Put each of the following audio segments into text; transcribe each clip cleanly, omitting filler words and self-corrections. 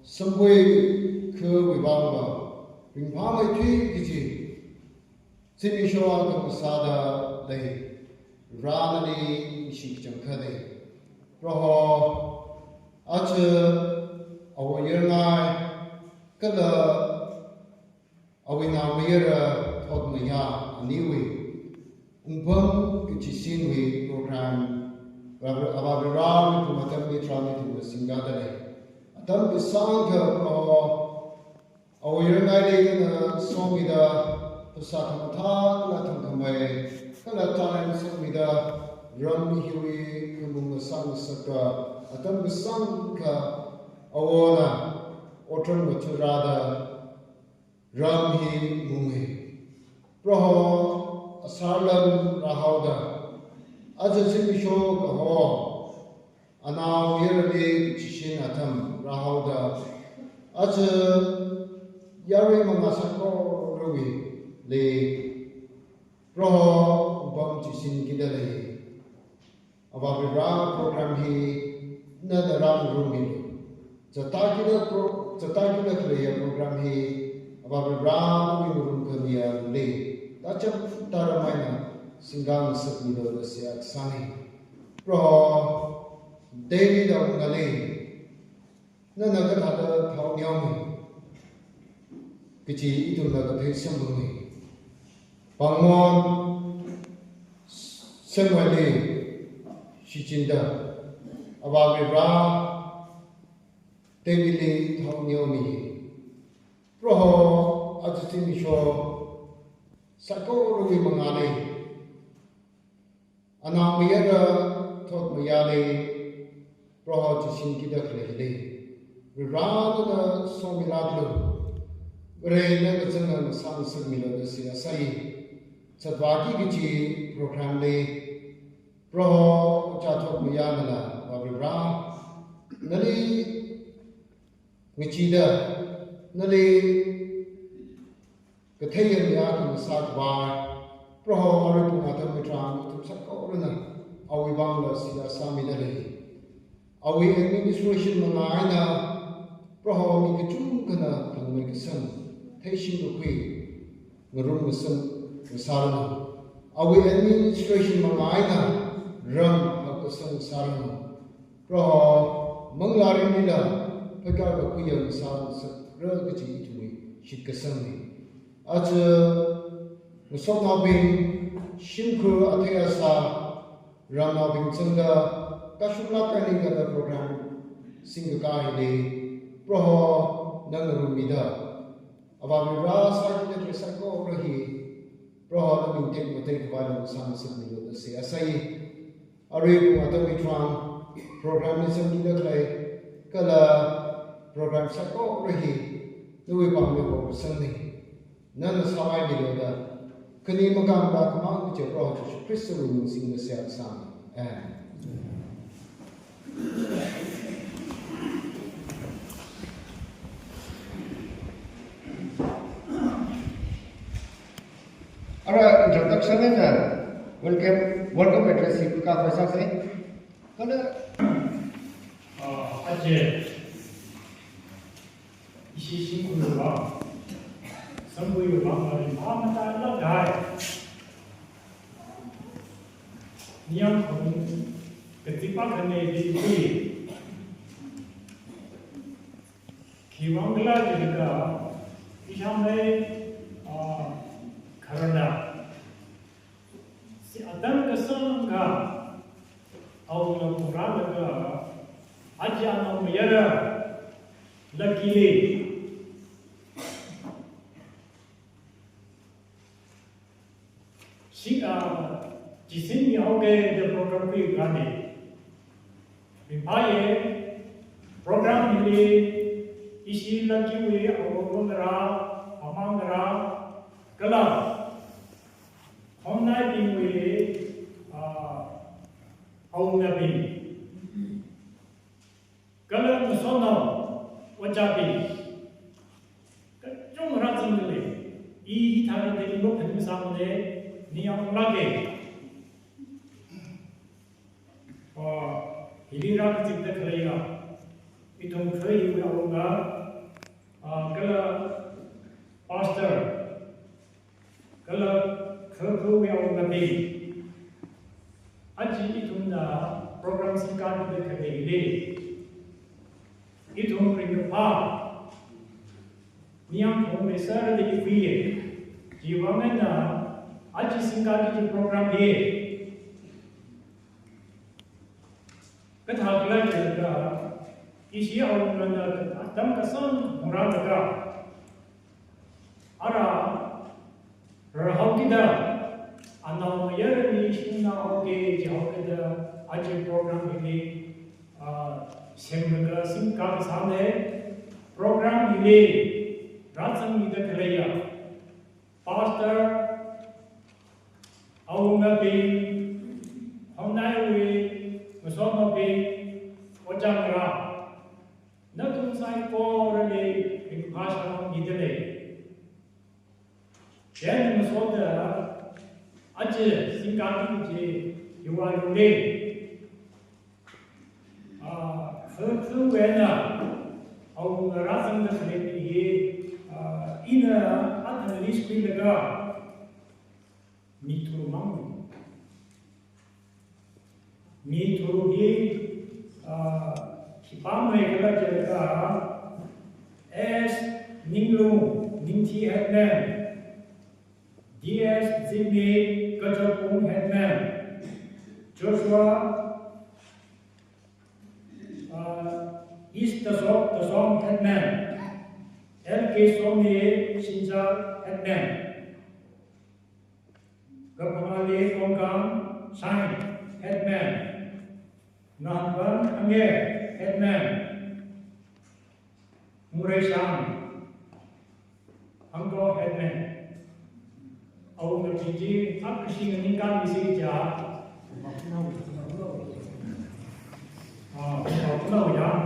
Sampui khapudang ringpamai thui kichi simisho ka pasada dei ranani shi jamkhade roho awa Yarngai kala awina Mr Thotmaya aniwi umpam kichi sinwi program ababira kumatam mitrani tu singadale Tam bisangka our Yarngai na songida pasathamata latham kamai kala time songida ram hiwi kumung sang saka atam bisangka awana otran maturada ram hi munghi proho asarlam rahauda ajasim misho kaho anaw yerli chishin atam Rahauda Acha Yari Mamasako Rubi Le Roho Bam Chisin Gidale Ababira program he Nadaram Rumi Zatakina Clear program he Ababira Rum Kamia Le Tachap Taramina Singam Sapido Siak Sani Roho David of Nale na naga thada thau nyam kichi itu naga the sambuni pangmon semwali shichinda ababe bra tebili thau nyomi proho Asimisho Sako Rugi Mangale Anamiyara Thotmaya Proho Chishin Kidakle Rirana Somilablu Rena Gazanga Sansa Mila the Siasai Sadvaki Gichi program Proho Chathotmayana Babra Nali Michida Nali Katayan Yakin Sakbar, Proho Aripu Matram, Sakorana, Awibanga Sida Samidali. Awi administration Manaina, Proho Mikachumkana, Kamakasan, Tashin Lukui, Narumasan, Sarana. Awi administration Manaina, Ram Hakasan Sarana. Proho Manglarimila, Pagaba Kuyan San, Ragachi Itui, Shikasani. As Musonabin, Shimku Ateasa, Ranabin Sanga, Kashula Kanika program, Singakai, Proho, Nangarumida, Avamira Sakit Sako Rahi, Proho, Namin take violent San Sidney, the CSI, Aribu Atamitran, program is a leader clay, Kala, program Sako Rahi, Louis Bambo Sunday. None of Savai Biloda, Kanimagamba, Command with your brother, Crystal Rooms in the South Sun. Alright, introduction and welcome address you can for something. Ajay, Ishishikuruwa. Sampui Bangari Mamata Lagai Niam Kung Ketipakane Di Kiwangla Jika Ishame Karada Si Adam Kasanga Aula Puralaga Ajana Mayara Luckily Jisin Yoga the program we run. Vipaye program hili ishi lakiwe awongara amangara kala homna bingwe awnabi kala musono wajabi 좀 razingle 이 다른 뭐 배움 사문에 니양라게 hilirang cipta kaya itong kayu awanga kala pastor kala kaku awanga bi aji itong na program singkat de kaya itong ringpa niyang kong besar de kuye jiwangan na aji singkat de program ye Katagla Jelga, Ishi Aurana, Adam Kasan, Muradaga, Ara, Rahokida, Anamayari, Shina Oge, Jahokida, Aji program Hili, Semraga, Sinka Sane, program Hili, Ratsam Mida Kalaya, Pastor, Aungabi, Honaiwi, Musono be Ojamara. Nothing sign for a in Pasha Midale. Then Musoda Aje Singati, you are your name. Through when our Razan the Lady in a list with the girl. Me to Mamma. Me to be Kipame Galaja as Ninglu, Ninti Headman, DS Zimbi Gajapung Headman, Joshua East the Song Headman, LK Somni Shinja Headman, Gapamali Kongkang Shine Headman, Nahan Angge Headman, Murai Shang Angko Headman, Aung Giji Akashing Ninkan Bisija. No, yeah.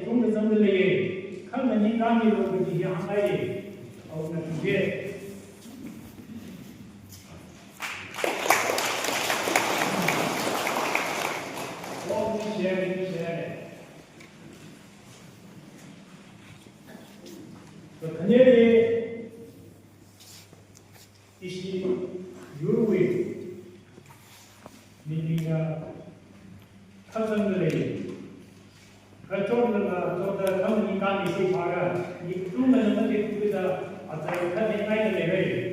Chúng mình dân lì không là những cái gì rồi thì hàng đây ông là gì rồi cái này 이시 유로의 미니가 탄성들에게 그쪽으로가 저다 강민간 이시 바가 이 꿈을 먼저 그다 아주 가진 아이들에게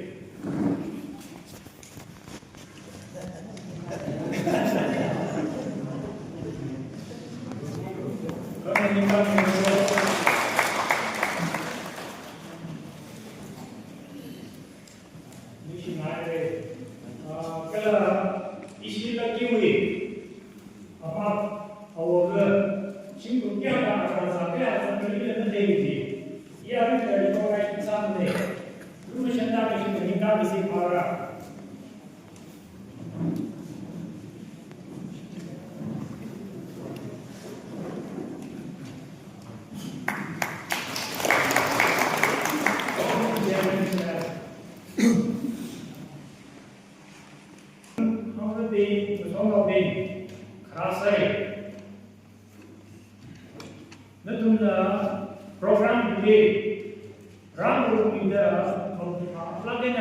program today, run in the plugin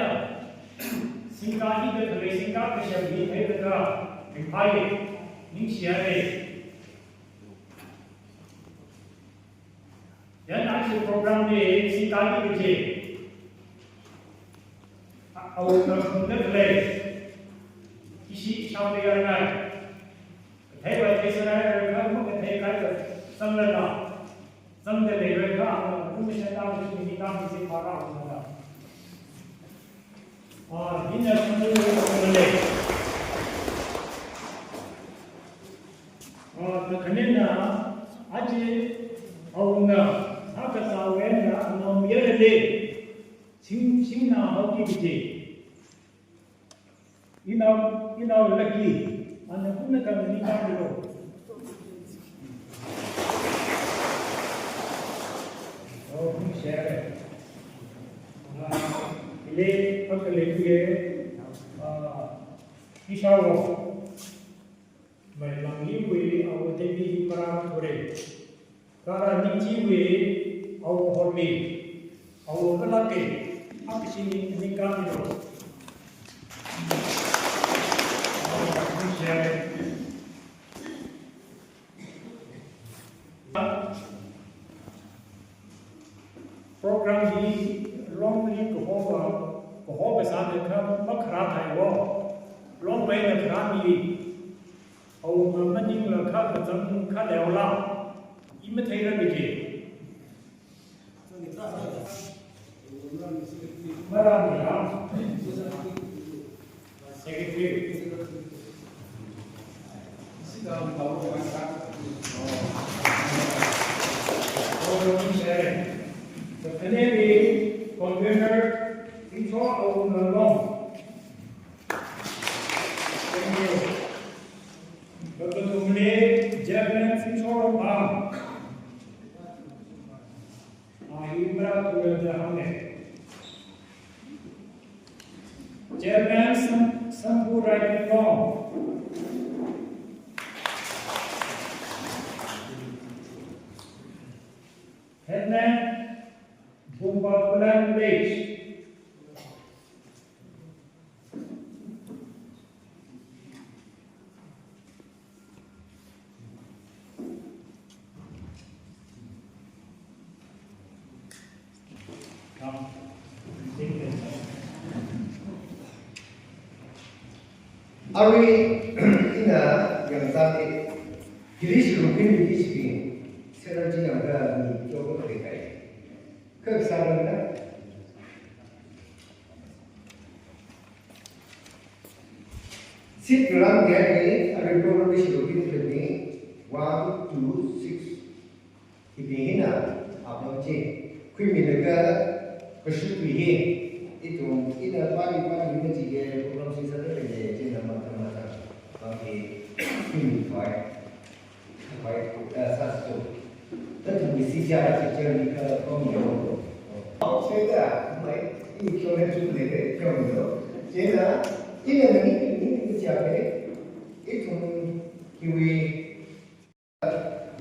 Singa either the Singa Bishop, he had the Empire, Nixiare. Then actually program the Singa Bishop. Our place. Ishi shall be a night. The table is a take like some letter. Some day they will come, who is allowed to be done with the dinner the lake. The Canina, Aji, Auna, Hakasa, Wena, no merely Singna, Hoki, you know, lucky, and the Punaka, the Nicaragua. Share it. Put the lid here. Ishawo. My langi way, I will take the Parapore. Kara Niji way, I will hold me. I will Kalake. Akshi in the Camino. Share it. Program is long link Kohova San Makrata, long way the Krami, over Maning Kaka Kadela, imitator the Maramia, Secretary. Sit down, the Canadian computer control on the long. Thank you. Dr. Tumle, Japan control arm. He brought to the Hame. Japan Sampui right long. Headland. Bumbapulan base. Ari ina yang tadi Girish Rupin Girish Senaji yang ada di Jogo Kai. Kesarannya sit dalam dia ini ada program Girish Rupin ini 1, 2, 6 ini apa sih? Kui mereka kesulitan itu ina pagi-pagi ini juga program sisa terjadi jenis macam-macam bagi unify satu tentu misi cara kerja mereka komunikasi. Saya ini kalian juga deh komunikasi. Saya ini siapa itu kiwi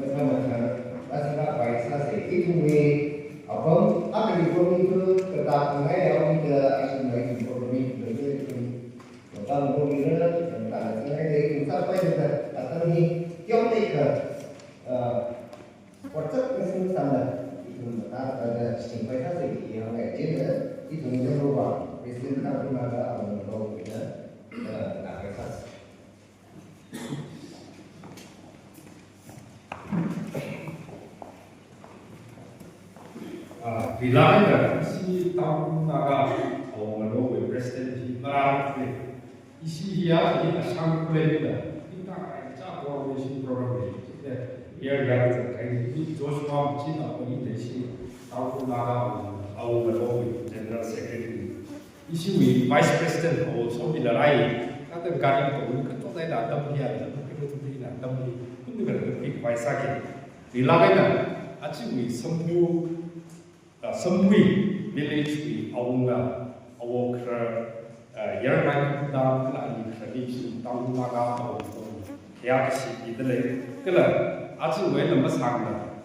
macam-macam asal baik sahaja itu apa di program itu tentang yang kita akan melakukan program itu tentang program itu tentang itu sampai tentang ini yang mereka WhatsApp mesin standar itu ada sampai saja yang kecil itu yang berubah mesin kami ada kalau kita nak kertas. Bilangnya si tahun naga orang orang presiden si barat ni, isi dia ni asam kulit kita cakap orang si program ni, Yarngai terkait ini Joshua Cina ini desi tahun naga orang orang general secretary, isi we vice president orang so bilarai kata gari tu kita tak ada dalam dia, kita tu tidak dalam dia, pun kita pergi vice lagi, bilangnya aci we Sampui Sampui village awunga awokra Yarngai khapudang kelani tradition tahun naga awong kaya kesi idle kela aci we nama sangna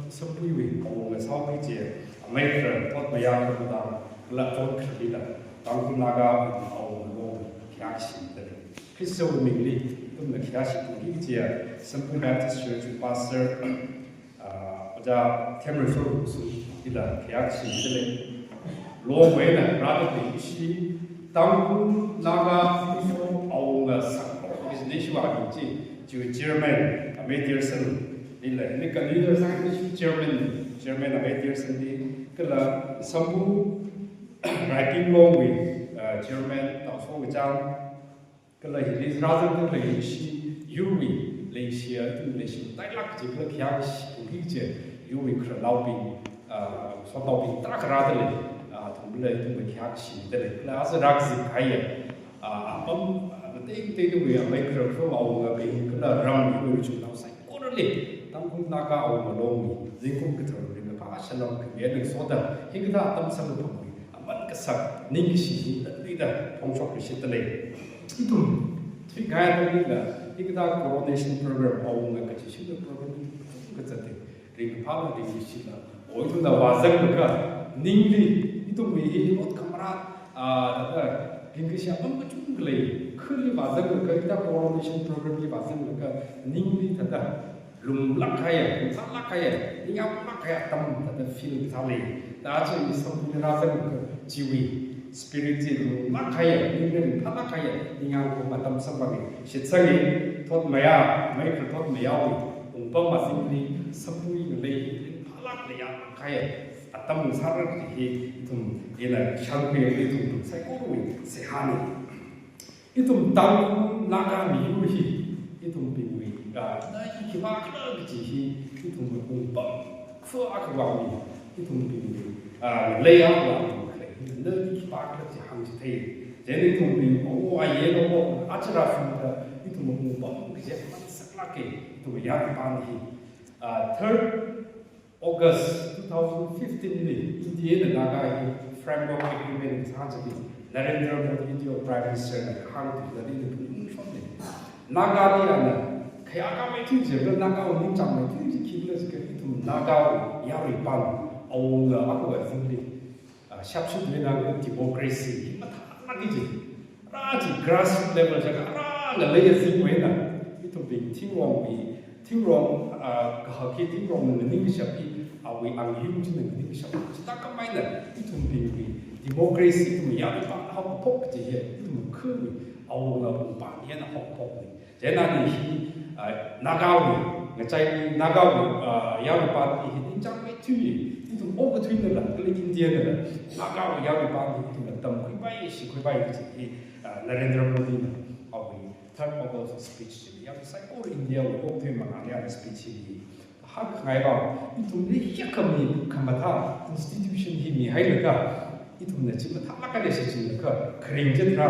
Sampui we awonga Sampui je Mr Thotmaya khapudang kela jod kerja tahun naga awong kaya kesi idle Kristo mingli tu nak kaya kesi tu je Sampui Baptist Church pastor 자 캠을 이다 계약시 로웨나 라도 이시 당군 나가 아우가 상 비즈니스와 있지 저 German American 일래 그러니까 리더 상이 German American 그라 선부 writing law with German also 장 그라 이스라엘 그 이시 유리 Malaysia itu Malaysia tak lak je kalau kian sih je you ikut laupin so laupin tak kerana le thumble itu kian sih deh kalau asal raksi kaya apam nanti itu dia mereka tu awak being kalau ram itu cuma saya korang le tanggung naga awak melongi jengkung kita orang apa salam kemudian soda hingga atam sama pun aman kesak ning sih tidak ponsok sih le itu tiga hari lah kita coordination program awalnya kecil program itu jadi ring pala di sini oh itu dah wazan mereka ningli itu mungkin buat kamera ada ring siapa macam gelai kali wazan mereka kita coordination program di wazan mereka ningli ada lumlak kaya lumlak kaya ingat lumlak kaya tam ada feel tali dah jadi sampai wazan mereka jiwi spiritual makaya ini makaya ingat matam sampai sesuai Thotmaya Mr Thotmaya umpam masing ni Sampui nilai palak liya makaya atam sarar itu ialah Sampui itu saya korui sehani itu tahu naga miuhi itu piui dah ikhwan kerja itu umpam kuat kawani itu piui liya kawani 늘 이박을 지향지 돼. 제네 동비 오 아예로 아치라스다 이도 뭐 그제 싹락게 또 야반히 3rd August 2015에 인디에는 나가 framework agreement 사직이 Narendra Modi India Prime Minister 한국에 있는 분인데 나가디라는 그야가 메팅제 그 나가오 님장 메팅지 기블레스 그 나가오 야리 반 오가 아고가 생리 siapa sih dengan demokrasi, macam gitu, raji grassroots level jaga, nilai sih mana, itu bing tinggal kahaki tinggal menening siapa, awi angin je menening siapa, kita kemana, itu bing demokrasi itu ya, apa pok je, itu mukul, awunga bang hian hok pok ni jena ni hi nagawi ngachai nagawi yawi pa hi ni chang mai thu ni tu o ka thwin la kle india la nagawi yawi pa ni tu la tam khoi bai si khoi bai hi Narendra Modi na awi third of speech ni ya sai or india o thwin ma ya speech ni hak ngai ba tu ni yakami kamatha institution hi mi hai la ka itu na chi ma thak ka le si chi ka kring je tra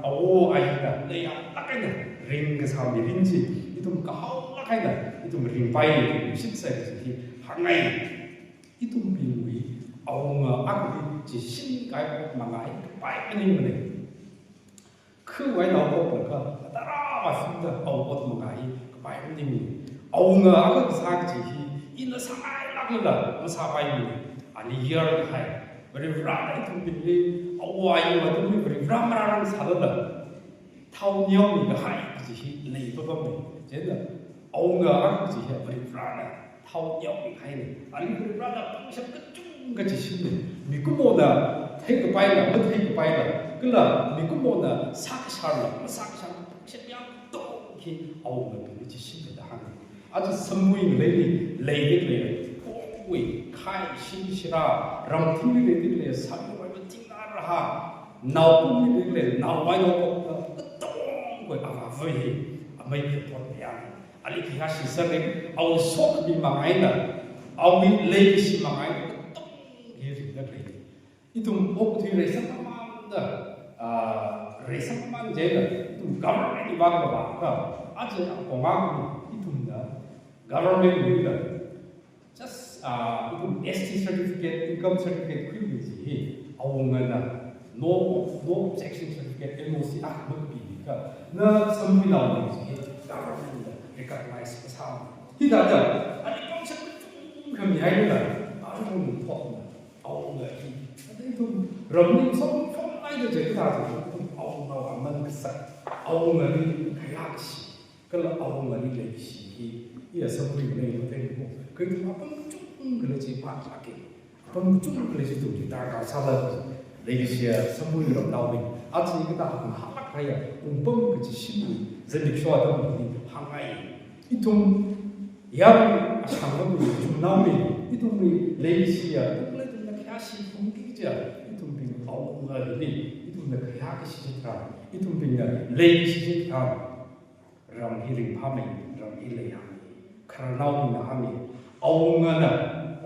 awo ai da le ya la ka na ring ka sa mi rin chi itu ka hau la ka na itu ring pai sit sa chi hangai itu bi wi awo nga ak chi sin kai ma ngai pai ka ni ma ne khu wai na ko ka ta ra ma sim da awo ko ma ngai pai ka ni awo nga ak sa chi hi in na sa ai la la ma sa pai ni ani year hai very rare itu bini awal yang itu ni very rare sahaja tahu nyom ni kahai sih lei betul ni jadi awal aku sih very rare tahu nyom ni kahai ni ani very rare macam kecung kecil ni miku mana thay kepai lah thay kepai lah kela miku mana sak lah macam yang tu ki awal ni kecil ni dah ni aja semua ini lei ui khai sinh sira rong thu ni le le sa ni wai ting na ra ha nau pu ni le nau wai no ko tong ko a va ve a mai ke por ya ali ki ha si sa le au sok bi ma ngai na au mi le ki si ma ngai tong ye ri da le itum ok thi re sa ma da re sa ma je da tu government ni ba ka a je ko ma itum da government ni da just itu ST certificate, income certificate equivalent awongan no objection certificate MOC berbeda ka na Sampui lawan ni government recognize bersama tidak ada ada konsep kami hai lah awong thok awong lagi ada itu ramai form lain je kita tu awong awong man kesak awong lagi kayak sih kalau awong lagi lagi sih ia Sampui ni betul kita apa kalau cepat lagi, pengunjung kalau itu kita akan salah. Legacy Sampui dalam tahun ini, aja kita akan halak kaya, umpam kecil jadi suatu ini hangai. Itu yang asalnya itu nama itu legacy itu nak kasih mungkin je. Itu pun awal ini itu nak kasih citra. Itu pun legacy citra. Ram hiring kami, ram hilayang. Karena kami awongan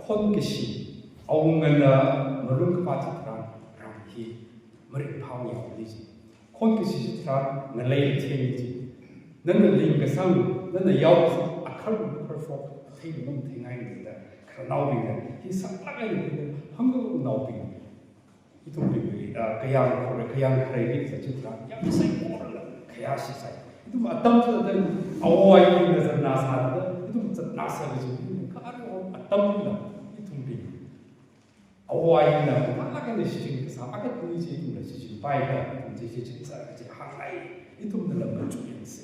kon kesi awongan merung kapatran ramhi merik phang ya ni kon kesi tra ngalai thei ji nan ling ka sang nan yaw akhal perfect thei nom thei ngai ni da khanau ni da hi sak la ngai ni hang nau pi itu bi kayang kare ni sa chitra ya sai ko la kaya si sai itu atam tu da awai ni da na sa da itu nasa ni tâm là cái thông tin awai là các cái này sự sao các cái gì cũng là sự bay cả cũng chỉ hàng ngày cái thông tin là một chút gì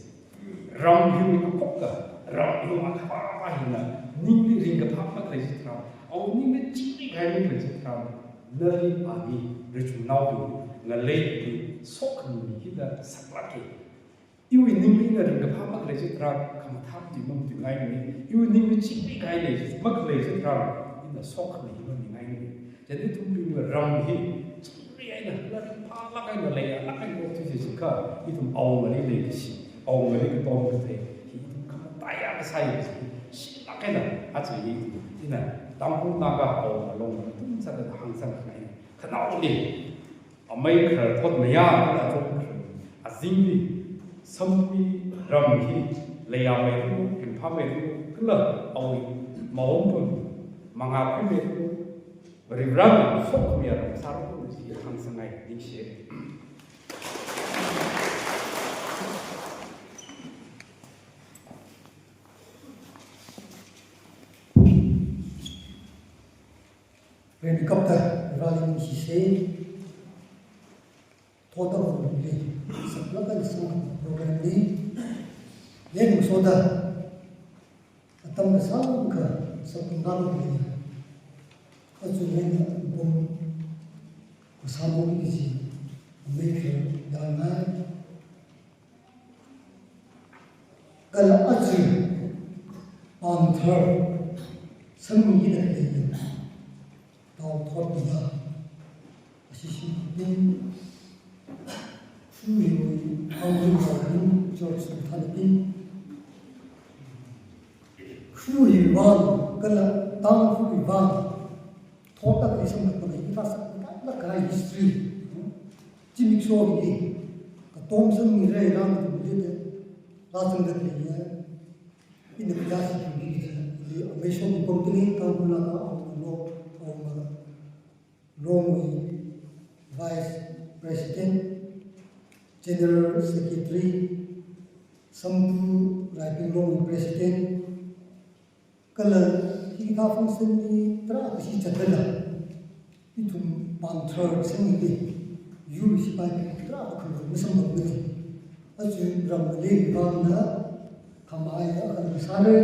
rong hiu nó cốc cả rong hiu nó khá bay là nhưng cái riêng cái pháp nó là gì sao ông nhưng cái chỉ cái này là gì sao nơi mà đi rồi chúng nào cũng là lấy cái số người kia là sắc lạ cái yêu ninh là riêng cái pháp nó là gì sao không tham chỉ mong tiếng Anh này yêu ninh chỉ cái này mất lấy gì sao là sốc này nó như ngay này, jadi thông tin là rong hi, chỉ cái này là phá lắc cái là lấy lắc cái một thứ gì cả, cái thùng ầu mà đi lấy cái gì, ầu mà đi cái tôm cái thế, thì không tay cái sai cái gì, lắc cái này, chỉ cái này, tao cũng naga ầu mà lông, cũng sẽ là hàng sang cái này, cái nào đi, mấy cái Thotmaya là trong azim Sampui rong hi, lấy áo mấy cái phá mấy cái là ầu máu thôi. Mengapa itu beribrang sok biar sarung di hang sengai di sini. Helikopter rolling di sini, total di sebelah semua program ini, yang sudah atau besar ke sebenarnya ini. Kecuali bom Sampui di Yarngai kala azu anthar sammi da ke tao thot da asishi bin sumi awun awun george thalpin khui wan kala tang khui wan thot da ke sam da ke ta sa la kai history chimik so ni ka tom sam ni re ram de la sang da ke ya in the class the amazing company kampuna ka long vice president general secretary Sampui writing long president kala hi ka function ni tra si chatala itum panthar sangi yu si pa tra ka musam ni aju ram le bangna khamai kan sare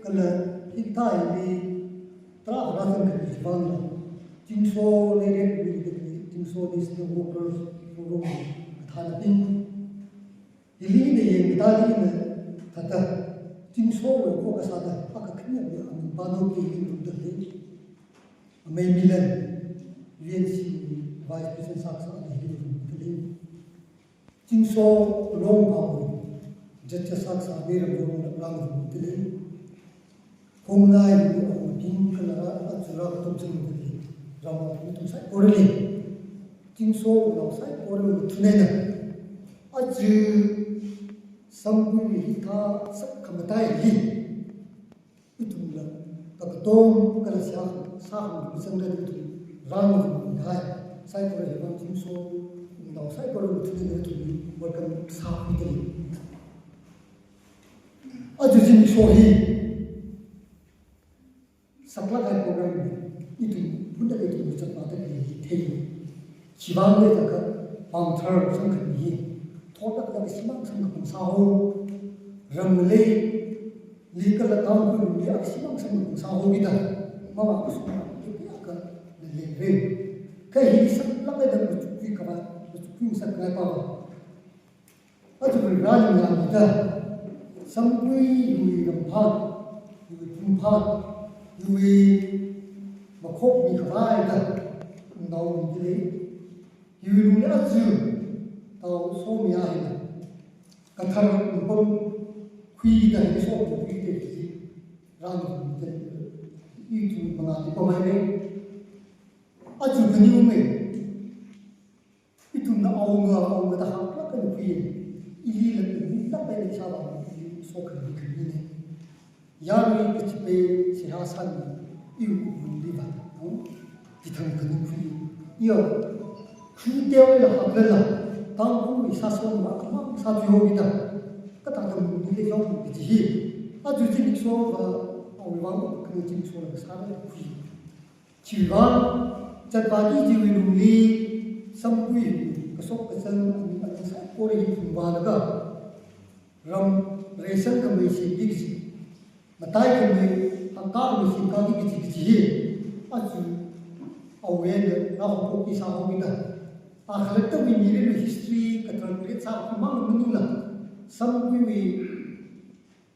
kala hi tai ni tra ra kan ki bangna Jingso lere jingso dis the workers forum thalapin ili ne ye mitali ne thata jingso ko ka sada akakhnya ne am bano ki hindu de mai milan VNC vice president saksa ne hindu de jingso long ba jatcha saksa mere long lang de kongnai ni pin kala achura tum chung Rama itu saya koreli, jingso orang saya koreli tu nena, aja Sampui kita kamatai li, itu lah, tak tom kalau sah bisa itu Rama itu saya koreli orang jingso orang saya koreli tu nena itu bukan sah itu, aja jingso hi, setelah program itu Bunda itu macam apa ni? Tadi, siapa ni tak panthar sangkut ni, thoda tak siapa sangkut sahu, ramlei, legal tahun pun dia siapa sangkut sahu kita, mama aku semua itu akan level. Kaya sebelah kita bercuti kawan, bercuti sekarang apa? Aja berani yang kita, Sampui lui rampat, lui pumpat, lui mà khóc bị khái ta đầu như thế yêu luôn đã dư tàu số 12 này cả thằng con khi này cái số của cái gì ra một cái yêu thương mà ngài có mấy đấy ở chỗ cái như mình yêu thương nó ông người ta học lắm cái một cái ý là những lắm cái sao bằng số cái như này Yarngai cái chip sẽ ra sẵn yêu đi vào thì thằng cần phải yêu khi tiêu là học lên là tao cũng bị sa sôn mà không sa tiêu gì đâu các thằng cần đi lấy giống cái gì à chú chỉ biết số và ông vắng cái chỉ số là sa đấy chỉ vắng chặt vài cái gì luôn đi Sampui cái số cái chân anh sẽ cố đi cùng vào là cái ram racing cái mấy cái gì mà tay cái mấy hàng cao mấy cái gì a주 aware na ko ki sa ho bida a khalta wi mire history ka translate sa ko mang munula Sampui wi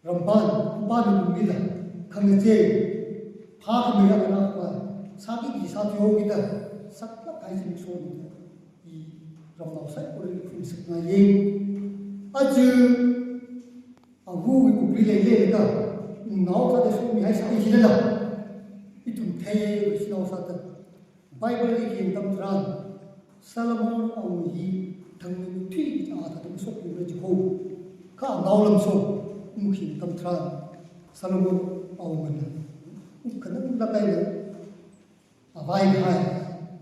ramban ban bida khangje pha ka me ya na ko sa ki sa jo bida sakla kai sin so bida I ram na sai ko ri fu sak na ye a주 a hu wi ku ri le ka naw ka de so mi hai sa ki la itu thay snow sata Bible ni tam tran Solomon ông hi thằng thủy à thằng số của cái hồ cả nào làm số ông hi tam tran Solomon ông mình cái nó là cái này à vai hai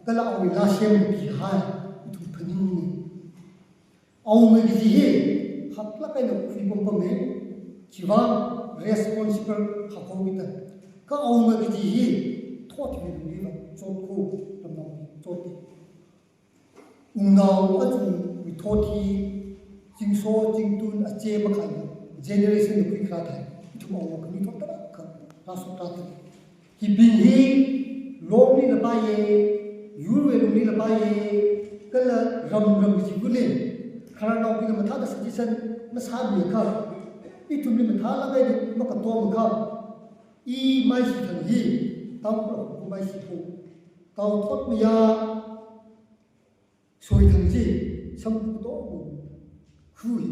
cái là ông là xem bị hai itu pening ông mình cái gì học là cái nó phi bom bom ấy chỉ vang responsible học không biết các ông mà cái gì thoát về người là cho cô làm nào cho đi nào ở chỗ bị thoát thì chính số chính tuân ở chế mà khai generation được khai thác chúng ông cái thoát đó cái ra số ra thì bình hi lô ni là bao nhiêu euro ni là bao nhiêu cái là rầm rầm gì cũng lên khả năng nào bây giờ mà thắt cái suggestion nó sao bị khờ ít thùng mình thả là cái nó còn to một không y mai sĩ thần hi tam pro mai sĩ phụ tàu thoát bây giờ soi thần gì xong đó khu hi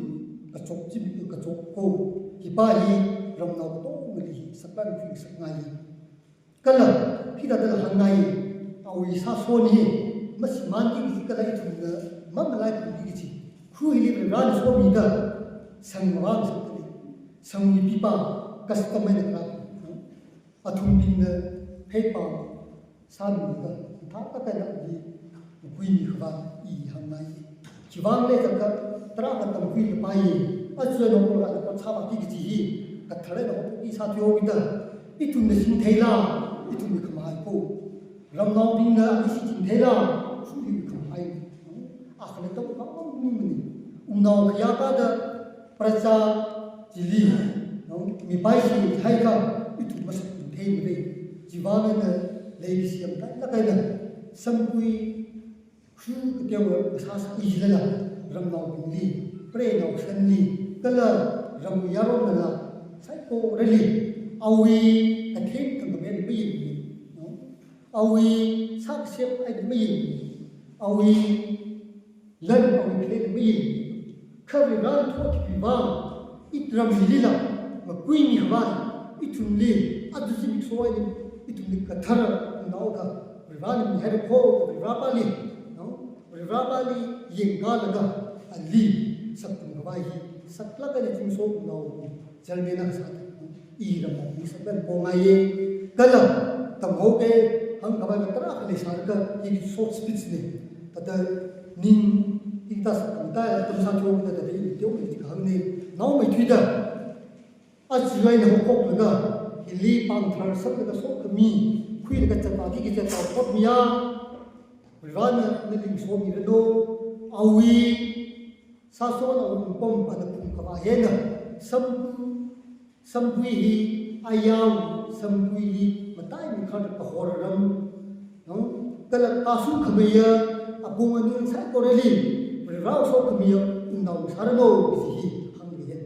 cả chục chim cả chục cô hi ba hi rong nào đó người hi sắc ban phi sắc ngay cái là khi ta là hàng ngày ao isa son hi mà chỉ mang cái cái này thùng nữa mà lại thùng cái gì khu hi đi ra số mi đó sang mang sang mi pipa customer này là thùng pin paper san mi đó tháp cái này gì quy khva i hàng ngày chỉ vang lên cái tra cái tầm quy cái bài ở chỗ nó có cái sao mà cái gì cái thằng này nó cái sao tiêu cái đó ít thùng để xin thấy là ít thùng để không ai cô làm nào pin là ít xin thấy là không đi không ai à cái đó không mình nào cái cái đó prasa chili nó mi bài gì hay không ít thùng mà xin thấy mình đi chỉ vang lên lấy xem cái này Sampui khu cái tiêu sa sa ý là ram nào bình đi, pre nào sân đi, cái là ram yaro là sai cô đây đi, awi cái thêm thằng bên bây giờ, awi sắp xếp ai bây giờ, awi lần awi cái bây giờ, khơi ran thoát bị vang, ít ram đi là mà quy nhị vang, ít thùng đi, adu chỉ bị soi đi, ít thùng đi cái thằng nào cả. Rivani had ko Rivapali no Rivapali yenga laga ali satum gawai sakla ka ni so no jalmena sa I ram ni saban ko ngai kala tam ho ke hang gawai ka tra ka ni sar ka ki so speech ne tada ning ita sa ta tam sa jo ka ta ni jo ni ka hang ni no mai thui da a jiwai na ho ko laga ili pang thar sak ka so ka mi khi là cái chân bảo cái chân tàu thoát mía, rồi là nên mình số mình đó, awi, sa số là ông bom và ông cả ba hết rồi, Sampui hi, ayam, Sampui hi, mà tại mình không được bảo hộ rồi đó, cái là ta xuống khmer ya, abung anh sai có đây đi, rồi rau số khmer, ông nào sai đâu gì hàng gì hết.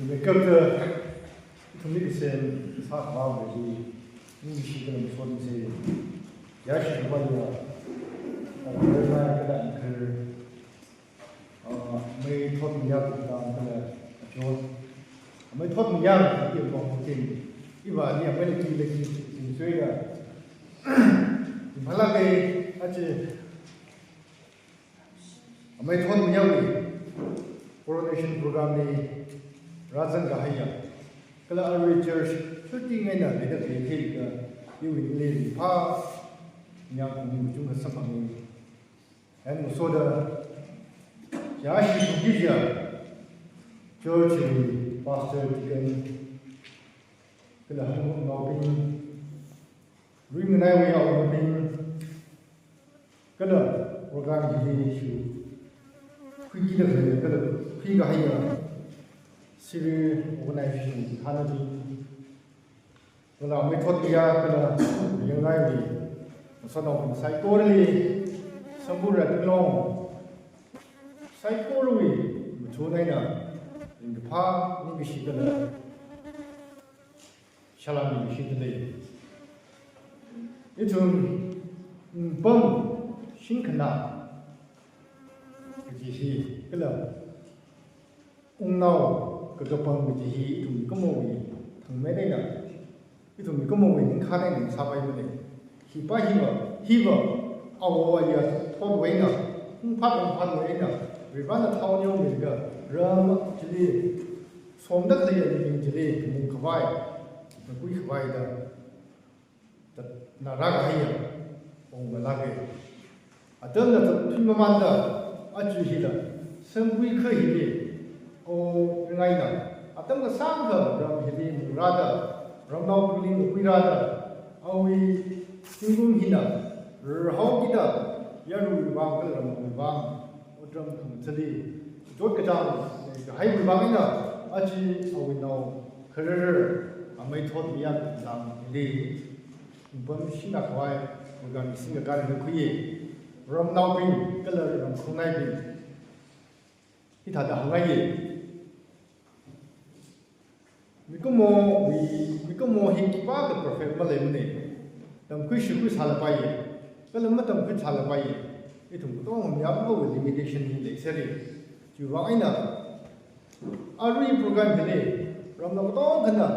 Mình cầm được thông tin xem sát vào cái gì những gì cần mình phân析giá trị của bao nhiêu cái này cái đoạnคือไม่ทดมันยากตามกันเลยโจทย์ไม่ทดมันยากเกี่ยวกับจริงที่ว่าเนี่ยไม่ได้กินเลยกินช่วยกันพลังเลยอาจจะไม่ทดมันยากเลย coronation program นี้Rajan Gahaya, kalau early church, shooting ini nak dekat dekat ke, iu ini pa, yang ini ujung ke sama ini, dan musoda, jadi begitu, church ini pastor dengan, kalau hang ngopin, ring menai we out ngopin, kalau program ini isu, kuji dah kalau kuji Gahaya. Civil organization Hanadi wala methodia kala Yarngai wi sanong psychology sambura tlong psychology chunai na in the pa ni bishi kala shalam bishi today itun bom shinkana ji kala ungnaw cái đó bằng cái gì tụi có mồi thằng mấy đây nè cái tụi có mồi những khá này những sao vậy này khi ba hi vợ ao giờ thôn vậy nè không phát vậy nè vì bán là thao nhau mình cái rơm chỉ đi xóm đất thì mình chỉ đi mình khơi vai mình quý khơi vai đó là ra cái gì ông mà ra cái à tương là tụi mà mang đó à chú hi là sớm quý khơi hi đi oh ngay đó, atam cái sáng giờ ram hilim rada, ram nau hilim quy rada, awi tinggung hina, rau kita, ya ru bang cái ram bang, utram thằng chali, chốt cái trang, hai ru bang ina, achi awi nau, khrer, amai thot biang dam hilim, bấm xin đặt hoài, program singa kar na khuye ram now bin color ram khunai bin hi tha da hangai mikomo hi ki pa the perfect ma le ne tam khu shu khu sala pa ye kalam ma tam khu sala pa ye I thum to ngam ya ba limitation hi le seri ju wa aina ari program ne ram na to khana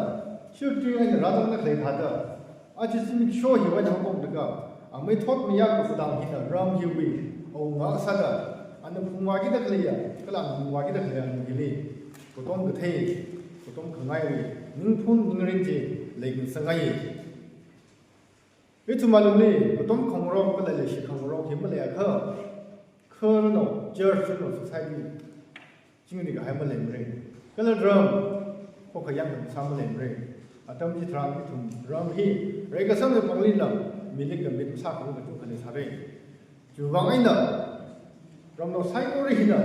shu tu aina ra dang na le tha da a chi sim show hi wa jang kong da Mr Thotmaya khapudang hi na ram hi wi o nga sa da an phungwa gi da kle ya kala phungwa gi da kle ya ni le ko tom ga thei ko tom khangai wi ning phun ning rin je lekin sangai I malum ni ko tom khongro ko la le shi khongro ki ma le kha kho no church no society jing ni ga hai ma le mre kala drum ko kha yang sa ma le mre atam ji thram ki thum ram hi re ka sam ne pangli la milik ga mit sa ko ga tu khale sa re ju wang ai na ram no sai ko ri hi na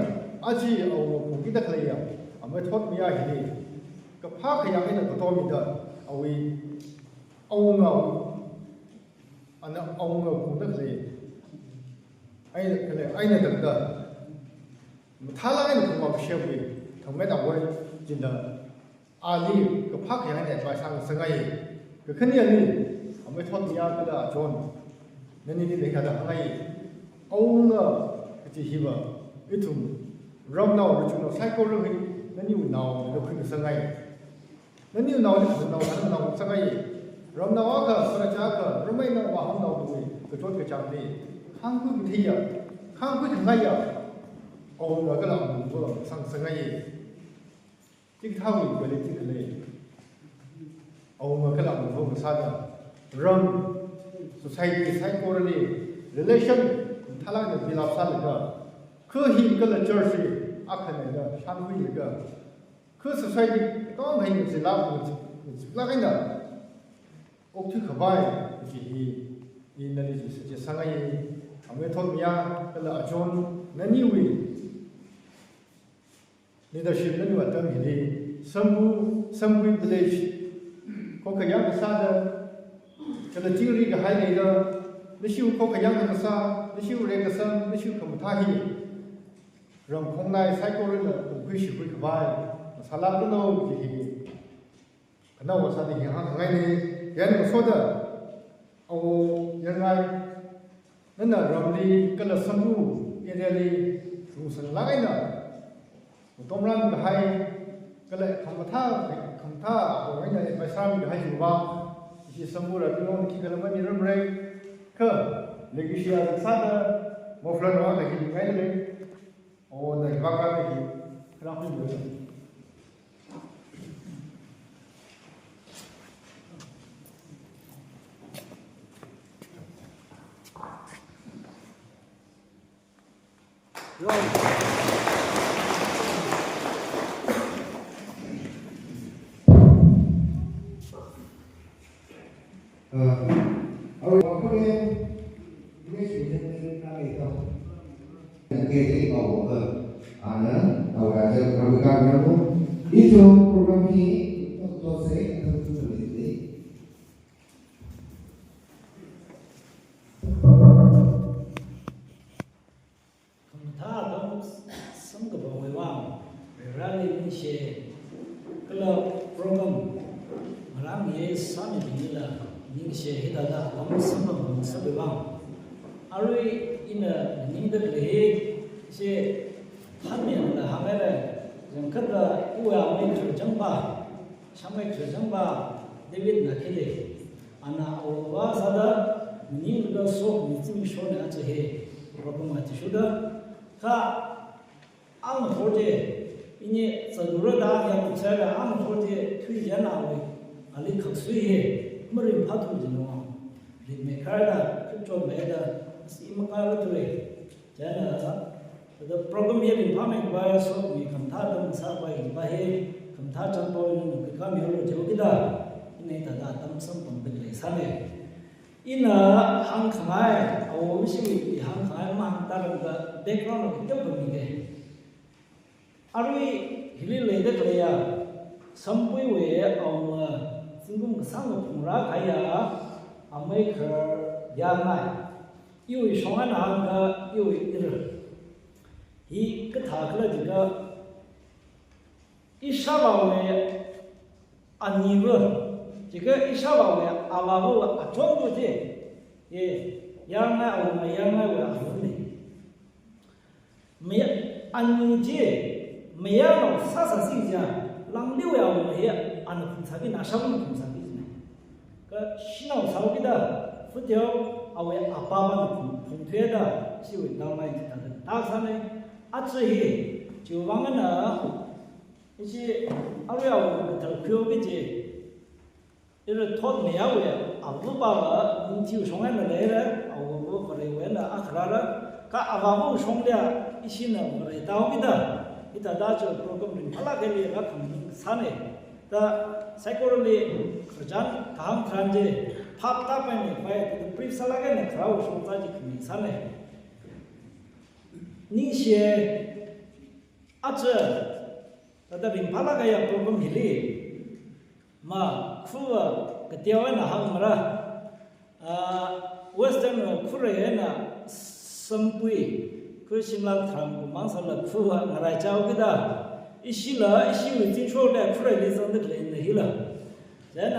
a ji au ko ki da khale ya Mr Thotmaya hi ni ka pha kha yang ai na ko to mi da awi au ngau ana aunga khunda khle aina dakda thala aina khuma shewi thame da wori jinda ali ka phak ya ne ba sang sangai ka khani ani Mr Thotmaya ka da jon nani ni lekha da hangai aunga ji hiba itum ram now ru chuno cycle ru nani u now ru khun sangai nani u now ni now sangai ram now ka sura cha ka rumai na wa ham now tu ke chot ke chang ni khang ku thi ya khang ku ngai ya o na ka la mu bo sang sangai ti tha wi ko le ti le o na ka la mu bo sa da ram society psychology relation thala ne bilap sa le ka kho hi ka la church a kha ne da shan wi le ka kho society ko ngai ni se la mu la kai na 옥 투 가바이 이 나리 지 상하이 Mr Thotmaya kala ajon nani wi leadership nani wa tam hi Sampui village ko ka yang sa da kala jingri ga hai nei da ni shiu ko ka yang ka sa ni shiu re ka sa ni shiu ka mu tha hi ram khong nai sai ko re la ku shi ku ka bai sala ko no ji hi kana wa sa ni ha ngai ni yan ko so da o Yarngai nana ramli kala sambu area ru sang lai na tomran ga hai kala khamtha o ngai na paisam ga hai ba si sambu ra no ki kala ma ni ram re ka legisia sa da mo flan wa ga ki ngai le o na ba ka ki kala ku ni Itu program ini untuk saya akan menjadi program malam ye sami binila ning she hidada lam sama sabang arui ina ning da le she hamen la hamere jang kada uya me changba samai changba david nakhile ana owa sada ning da so mitim shone ache he program ati shuda ka ang hoje ini sadura da yang saya am hoje thui yana we ali khaksui he mari phatu jino ri me kharda chon me da si makala tule jana the program here in pame ba so mi khamtha dam sa ba in ba he khamtha chan po ni ka mi ro jo gida inai ta da tam sam pam bin le sa le ina hang khamai au si hang khamai ma ta da background ko to mi ge arui hilile de kleya Sampui we singum sang phungra khaya amai khar Yarngai. Yui Shongan Hanga, Yui Ir. He Katakla Diga Ishawawe Aniva. Jika Ishawawe Alavo Atongo de. Yarngai or Yarngai were Avuni. Me Aniji, Mayano Sasa Sinja, Lang Liu here, and Punsabin Ashaman Punsabin. Shino Saubida, Futio, away Apaban Punteda, she would now like it. Taxane, Atri, Giovanna, she Aria with Purity. It taught me away, Abubaba, into Shongan later, I will work for a winner, Akrara, Ka Avamu Shonga, Ishina, Retawida, it a Dutch program in Palagari, Rakan, Sane. The psychology, Krajan, Kaham Tranje, popped up and by the brief Salagan and crowd from Tajik Sane. Nishe Atcher, the Bimpalagaya program Hili, Ma, Kua, Katiana Hamara, Western Koreana, Sampui, Kushimla Tram, Mansala Kua, Narajawida. Ishila, she will teach all that credit on the claim the healer. Then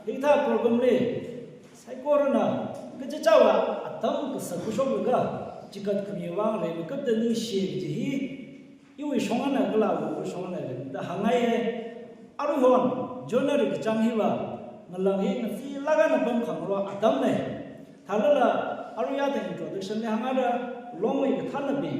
Lita program lay, Psychorana, Kajawa, a tongue to Sakushoga, Chikat Kumiwa, Rebecca the Nishi, he, you wish on a glove, wish on the Hangaye, Aruhon, Jonah Jangiva, Malangi, Fi Lagana Bumkamra, Adamne, Talala, Ariada introduction, the Hamada, long way to Tanabi.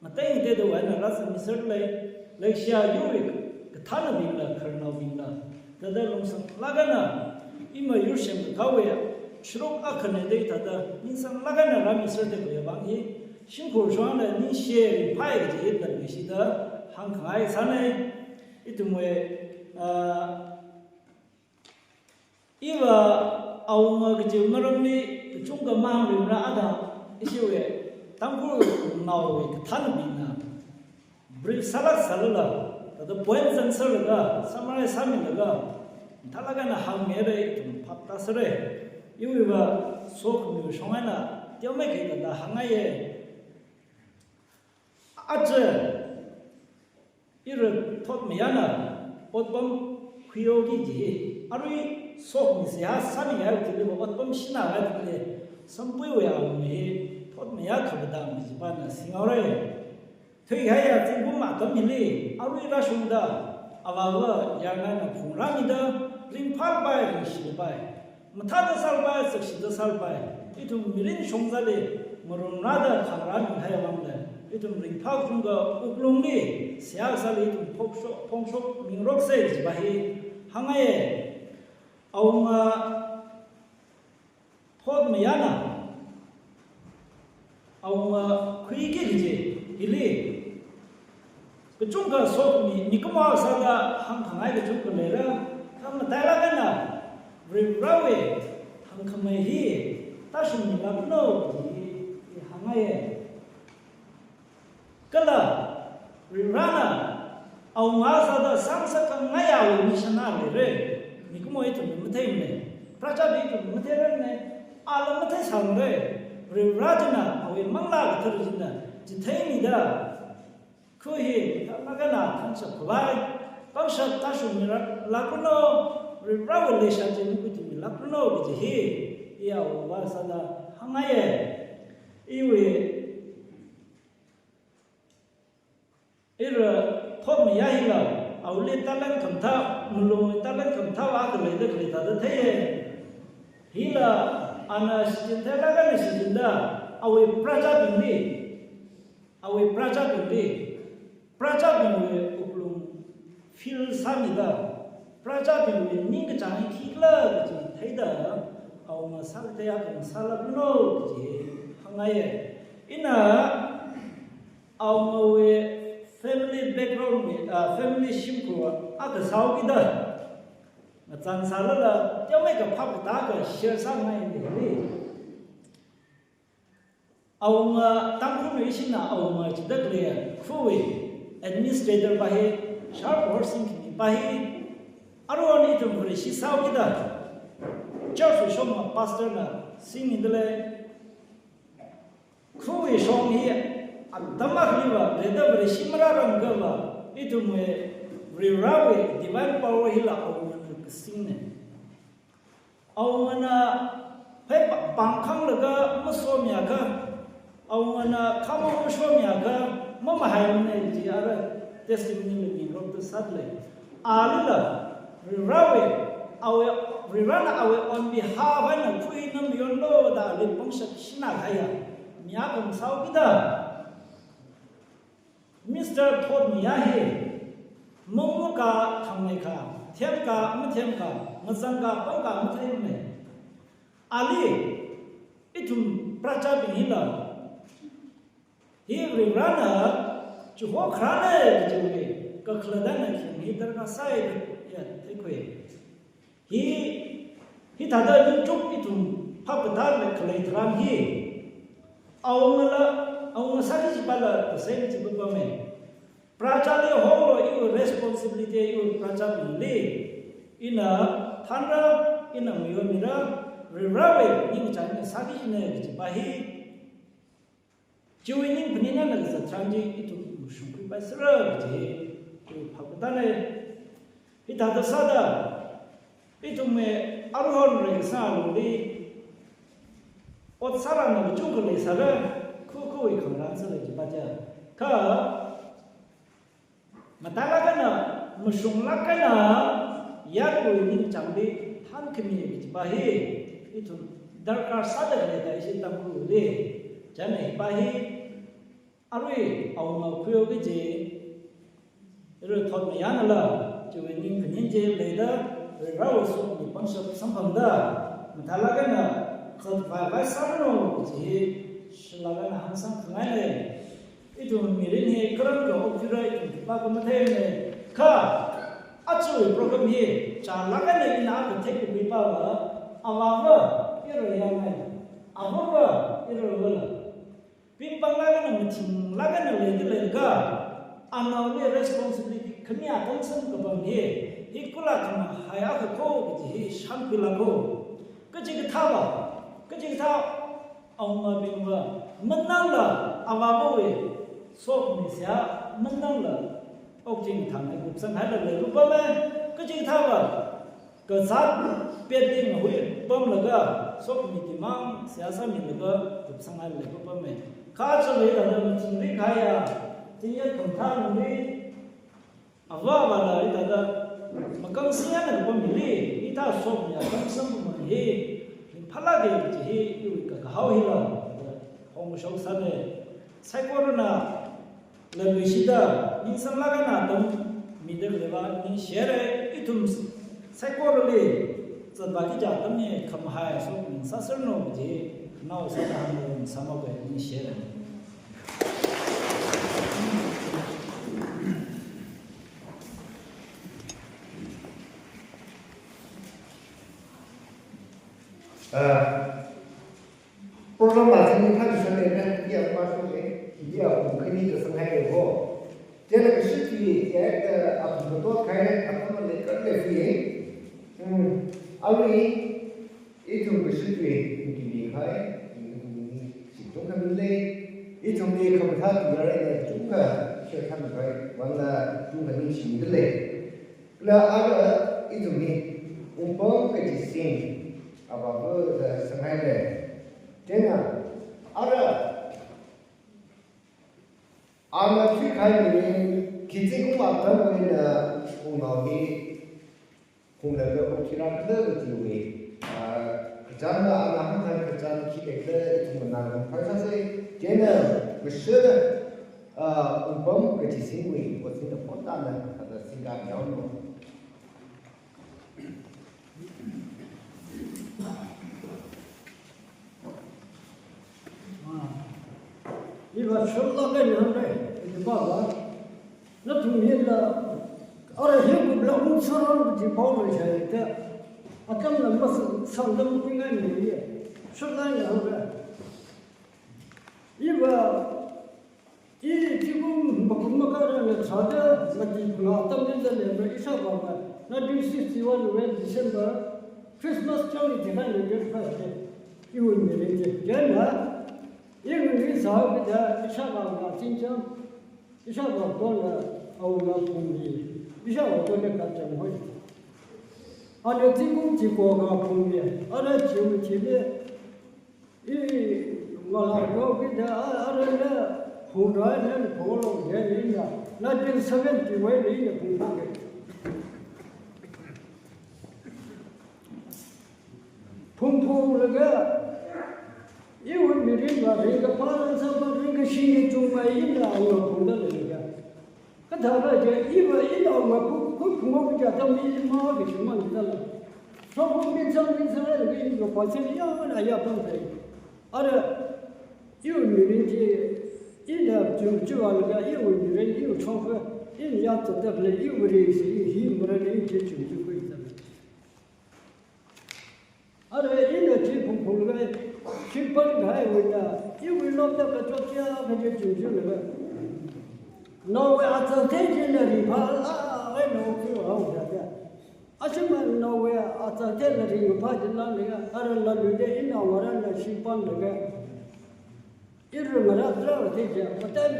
Matay did the one, Rasa Miserle. Like Shia Yurik, the Tanabina, Karnavina, the Delumsam Lagana, Ima Yushim, Kawea, Shrok Akane data, the Nisan Lagana Rami certainly Bangi, Shimpo Joana, Nishi, Pai, the Nishida, Hankai Sane, Itumwe, Eva, Aumagaju Marami, Chunga Mahim Rada, Ishue, Tampu now with Tanabina. Brief Salah Salula, the points and Salaga, Samara Samilaga, Talagana Hamere, Paptasare, you were so Shomana, they'll make it the Hangaye. Atcher, Ira Thotmaya, Otbom, Kyogi, are we so Misia, Sami out to live Otbom Shina, Sampui, Thotmaya khapudang, Jibana, Singore. Thuyaya Tinguma Kamili, Arira Shunda, Avawa, Yarngai Pungramida, Rimpal by Shibai, Matada Salbai, Sashida Salbai, Itum Mirin Shongzale, Morunada, Karan, Hayamanda, Itum Rimpal Funga, Uglungi, Siasali, Pongshok, Mingrok says, Bahi, Hangaye, Auma Thotmaya, Auma Kuigilji, Ili. Kecungka sok ni kemau sada hang kangai kecungka lera, kamu tayarkan beribrawe hang kamai hi, tasum ni lapno di hangai. Kala beribrana, awang sada samsa kangai awu ni sana lere, ni kemau itu mutih ni, praja itu mutih ni, alam mutih samre, beribrajana awu mangla terjina, jitai ni dah. Kuhi, Magana, Tansa Provide, Pausha Tashu Lacuno, Revelation to Lacuno, which he, Ia Wasada, Hangaye, Iwi Ira Thotmaya, our little talent come tap, Mulu talent come tap, the Tay, Hila, Anna Stintella, Stinda, our Praja Bindi, our Praja Bindi. Praja bin uklum fil samida praja bin ning jang hikla ji thaida aw sal te ya kan salabno ji hangaye ina aw we family background me family shimko ak saugida chan salala yame ka phap ta ka share sang nai ni aw tangku me sina aw jidak le khuwe administrator bahe sharp horsing bahe aroni tum rishi saugida church shoma pastor na sing in the crew is on here. And Tamakliva, the double Shimara and Gava, it will rerawe, divine power hilla, sing. Awana Pep Bankang Laga, Musomiaga, Awana Kama Musomiaga, Mama Haimane, the other testimony in Rob the Sadley. Alila, we run away on behalf and a freedom you know that the function Shinagaya, Miakum Saukida, Mr Thotmaya, Momuka Tameka, Temka, Mutemka, Mazanga, Panga, Mutame, Ali, Itum Pracha Hila. He will run up to walk runner to Kakladana, he doesn't side yet, take away. He tada took it to Papatar Kalatram he. Our Saki Bala, the same to Bubame. Prachali Holo, you responsibility, you Pracha lay in a Tandra, in a Muyomira, Rirawe, in China, Saki in Bahi. Joining Penina is a transit to Shumpi by Sir, to Papatane. It had the Sada. Itu me alhon resal di ot saran na chukle sara ku ikhamran sala jibaja ka matala kana musungla kana yaku ni chambi han kemi jibahi itu darkar sada le da isi tamku de jane bahi arui awna kuyo ge ro Thotmaya la juwening khnje le da Rose, the bunch of Sampanda, Matalagana, called by Samano, Shalagana Hansan Kanane. It will mean here, Kuranga, Okura, Pagamatene, Ka, actually, program here, Chalagana in our take the power, Amava, Yarngai, Amava, Yarngai. Pimpalagan meeting, Lagana, the God, and now the responsibility, Kanya, Thompson, Kabam here. Hikula Hayako, he Shampulago. Kajikatava, Auma Bimba, Manala, Amamoe, Sopmisia, Manala, Oking Tang, some had a little bummer, Kajikatava, Gazat, Bedding, Bumlaga, Sopmitimam, Siasamilaga, some had a little bummer. Kacha later, Rikaya, the year contaminated Avava, the Makam Sian Bomili, it has so many some he, Palade, he, how he loved, Home Show Sunday, Sakorana, Lavishida, in some Lagana, Middle Leva, in Shere, Itums, Sakorali, the Bakija, Tame, come high, so in Sacerno, now some of it in Shere. Program marketing kan sebenarnya dia masuknya dia mungkin itu sengaja ho. Jadi kesuci ya apa betul kaya apa mereka lebih. Awalnya itu kesuci ini kaya ini situ kami le itu mereka berhati berada juga saya kami kaya wala juga ini sini le. Kalau ada itu ni umpam kejisin apa sengaja. Tena, ada amat fikir ini kita kumap tahu ini kumauhi kumlaga ukiran kita betul. Jangan anak anak kerja kita itu menang. Pasal saya tena bersama umpam kecil buat kita potan ada singgah jauh. 이거 설라게 하는데 이제 봐봐 나 동네라 어레 해고 블라운 서로 지방을 해야 돼 아까는 무슨 상담 공간이 설라게 하는데 이거 이 지금 뭐 금마가를 찾아 맞지 어떤 데들 이사 봐봐 나 61 when December Christmas 저기 대단히 얘기를 하는데 因为没人家，原来因为你早给他一下把我紧张，一下把多了我工地，一下我多那个正会，俺这进攻结果个工地，俺这就前面，我老哥给他俺这那后来那过了年龄了，那就70位人的工厂的。碰那个，因为没人把这个巴兰上把这个心里中外印的我碰到那个，跟他那就一到我不家他没妈个什么你知道了，说我没上来那个一个发现要那要碰谁，有女人去，一了就那个有女人有窗户，一要走到来有个人是没人去就会的。因为这碰那个，去帮个还为了，因为老那个作家他就那个，那我昨天见了你怕我弄好的，什么那我昨天那你怕就那个，那女的一闹我那去帮那个，一日嘛那知道这些，我带你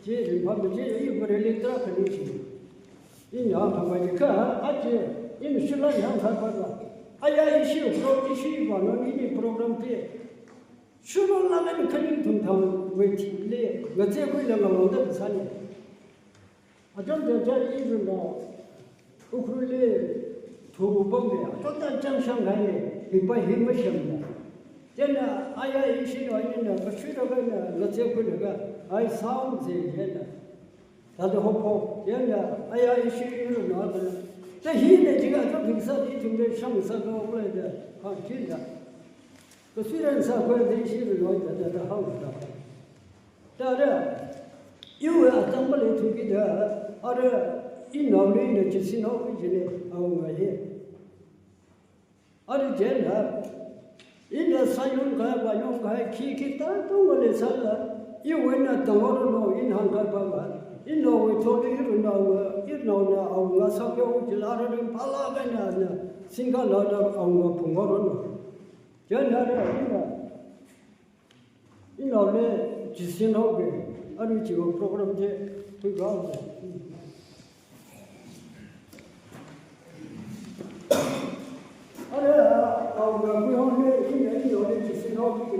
这人怕不这一个人来肯定去，你娘他妈你看这，你是那样看吧。Ayah issue mana ini program dia. Suruh lah kan kini tuntang wait le. Ngerti aku yang ngomong dah misalnya. Ajam jadi itu lah. Ukru le tubuh bangnya. Kita jangan sangkai le. Ibu hidup macam. Jadi ayah issue ini lah. Kesudah kan ngerti aku juga. Ayah sound je jadi. Tadi hop. Jadi ayah issue itu lah. 这现在这个做平时的准备上山高过来的，真的。这虽然上过来的些人老的好的，但是因为咱们来推的，一脑里的就是脑回去的，我也，真的，一那三用开把用开，去他都我来上了，因为那等我的老银行开办完。In no way told you know, you know, now, Sapio, Gilada, and Palagana, single lot of Pumoro. General, you know, just in Hogan, I reach your program to go. We only in the just in Hogan.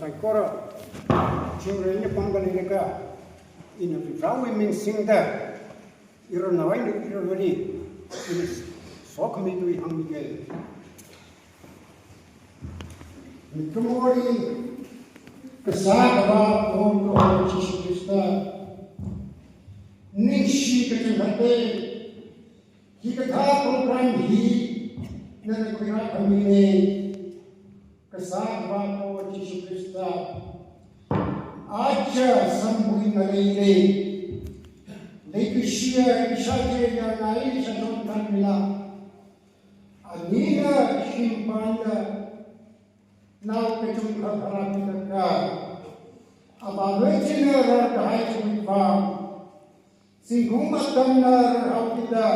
Ancora children upon the Liga in a women sing that you're now in the really in so committee hung together. Mitumori kasaba om ko Jesus Krista nishi kachate hikatha program hi na kuya kamine kasaba ko Jesus Krista acha Sampui malele lekishia ishaje Yarngai shaton kanila anina shimpanda now petum kharapitaka abavechina rahai suiva singumatamna rautida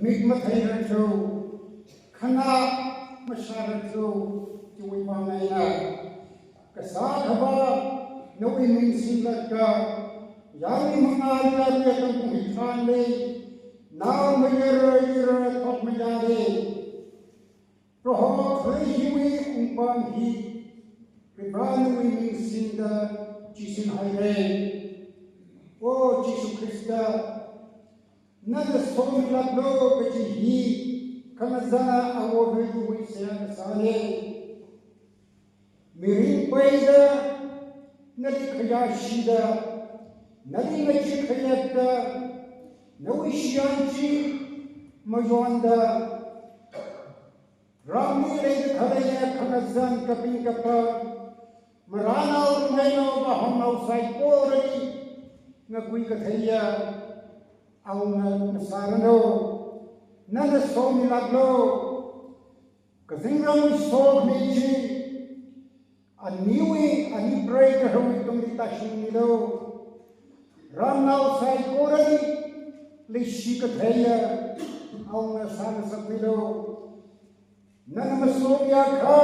migmathairatho khana masharatho suiva naina kasahaba nawi minsilaka yami mangalia yatam kuhithane now mayera Thotmaya Roho Hiwi Umpan Hi Ribanu Wing Sinda Jisin Haire O Jesus Christa Nada Somi Lablo Beji Hi Kanazana Awobe Hui Sayang Sale Mirin Paida Nadi Kaya Shida Nadi Machi Kayata Nawi Shianchi Majonda Rami lagi khalaya khanazan kapi kapa marana aur maino baham ausai pori ngakui kathaya au nasarano nana somi laglo kazingram sog meji aniwi ani break hawi tumdi tashinido ram ausai pori lishi kathaya au nasana sapido nana masoya kha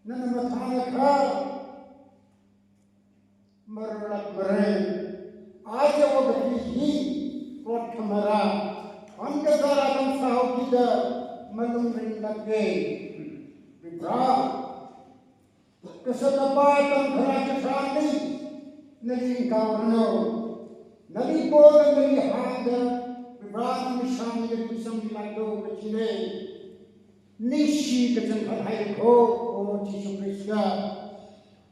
nana mathana kha marat mare aaj wo gati hi prothamara angazara kam sahokida malum ring lage vibra kasatapa tam khara chani nali kaurno nali bo nali hada vibra nishani de kusam lagdo kachine Nishi kacang hai ko o Jesus Krista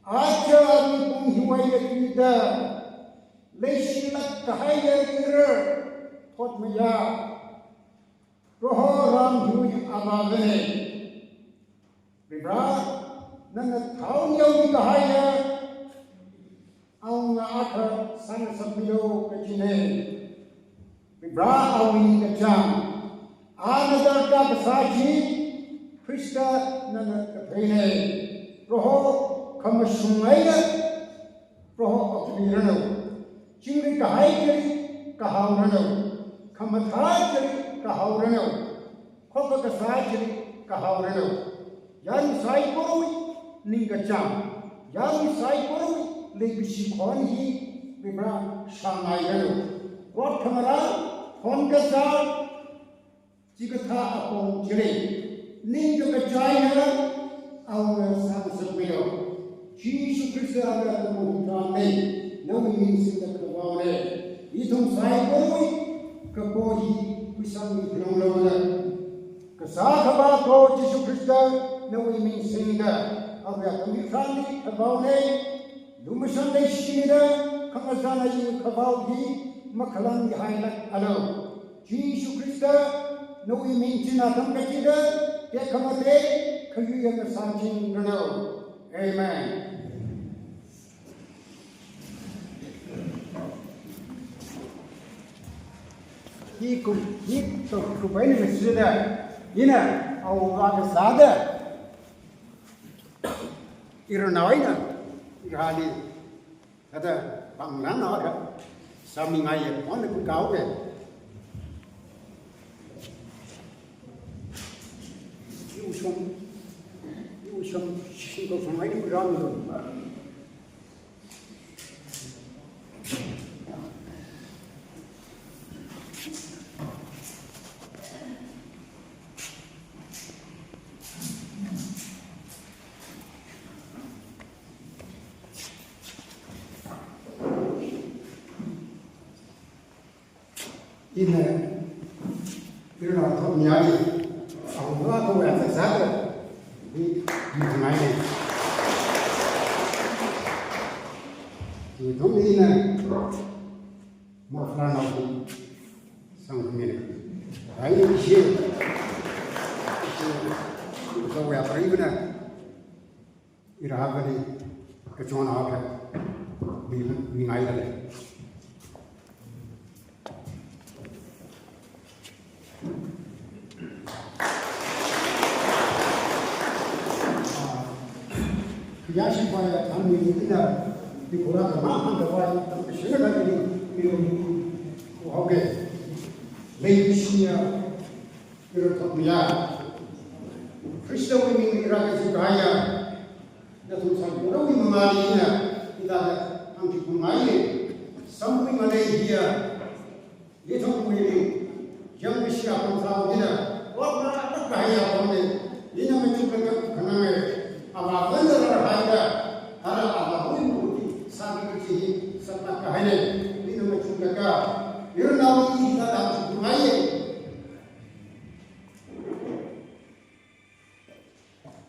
aja ni pung hiwaya kita leshi lat kahaya ira Thotmaya roho ram hui abagane bibra nana thau nyau kahaya au na akha san sabilo kachine bibra awi kachang anadar ka basaji Krista nana kathene roho kamasungaina roho akbirano chingri kahai kari kahaurano kamathai kari kahaurano khoka kasai kari kahaurano yan sai koroi ningacham yan sai koroi lebishi khon hi bibra shangairano what kamara khon kasa chigatha apong chire Ninja Kachaya, our son Sampui. Jesus Christ, our Mutane, no means in the Kavale. Itum Saipoi, Kapohi, we sang with Lona. Kasakaba, Lord Jesus Christ, no means in the Aviakamifani, Kavale, Lumasande Shida, Kamazana, Kavali, Makalan behind alone. Jesus Christ, no means in a Tamkachida. Kamate, Kayuya Sanjin Gano. Amen. He could keep the Kubain Sida, Ina, our Sada Iranaina, Irali, other Banglana, something I have wanted to go. Some single from my ground. Mr Thotmaya ông có công việc rất sát rồi đi thằng này thì thông tin này một lần nào cũng sang mình đấy là chuyện công việc ấy nữa đi ra cái đi cái chỗ nào cái đi ngay là đấy giá trị của anh mình là thì cũng là mà anh được vay cái sự là cái điều của họ cái lấy xia cái Thotmaya Christo mình ra cái gì cả ya đã thu sang cái đâu mình mà đi nè thì ta anh thì cũng ngay Sampui mà đây kia ये तो कोई जब किसी अपन साहब जी ना और बड़ा तक है अपन ने ये ना मैं चुप कर खाना में अब आप बंद कर रहा है अरे आप कोई मूर्ति सामने की सब तक है ने ये ना मैं चुप कर ये ना ये ना आप तुम्हारे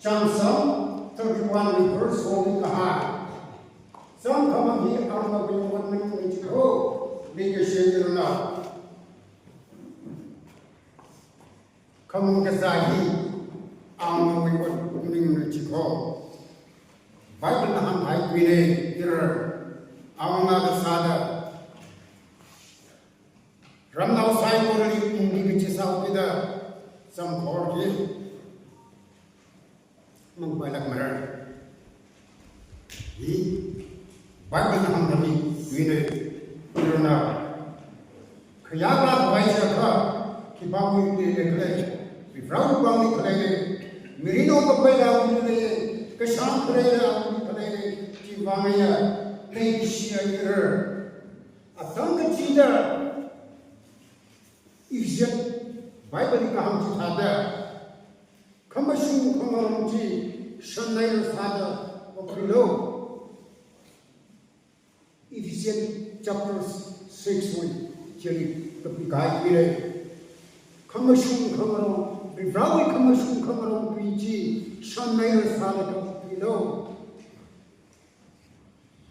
चांसम 31 verse 4 कहा some come here out of the one minute हो लेके शेर ना kamu kesahi ang wiwat kuning chiko Bible na ham hai kwine ir ang na kasada ramnau sai korali indi ke chisau pida sam khor ke mang balak marar hi Bible na ham dhami kwine ir na khaya ba bhai sa kha ki ba mu de le Rau bang ni kale merino ko pela unne ke sham kale unne kale ki wangaya nei shia ir atang ke chida izet bible ka ham chi thada khamashu khamam chi shanai thada ko khilo Ephesians chapter 6 with cheli ka gai pire khamashu khamam Rawi kamasung kamarong piji shanay rasala ka pilo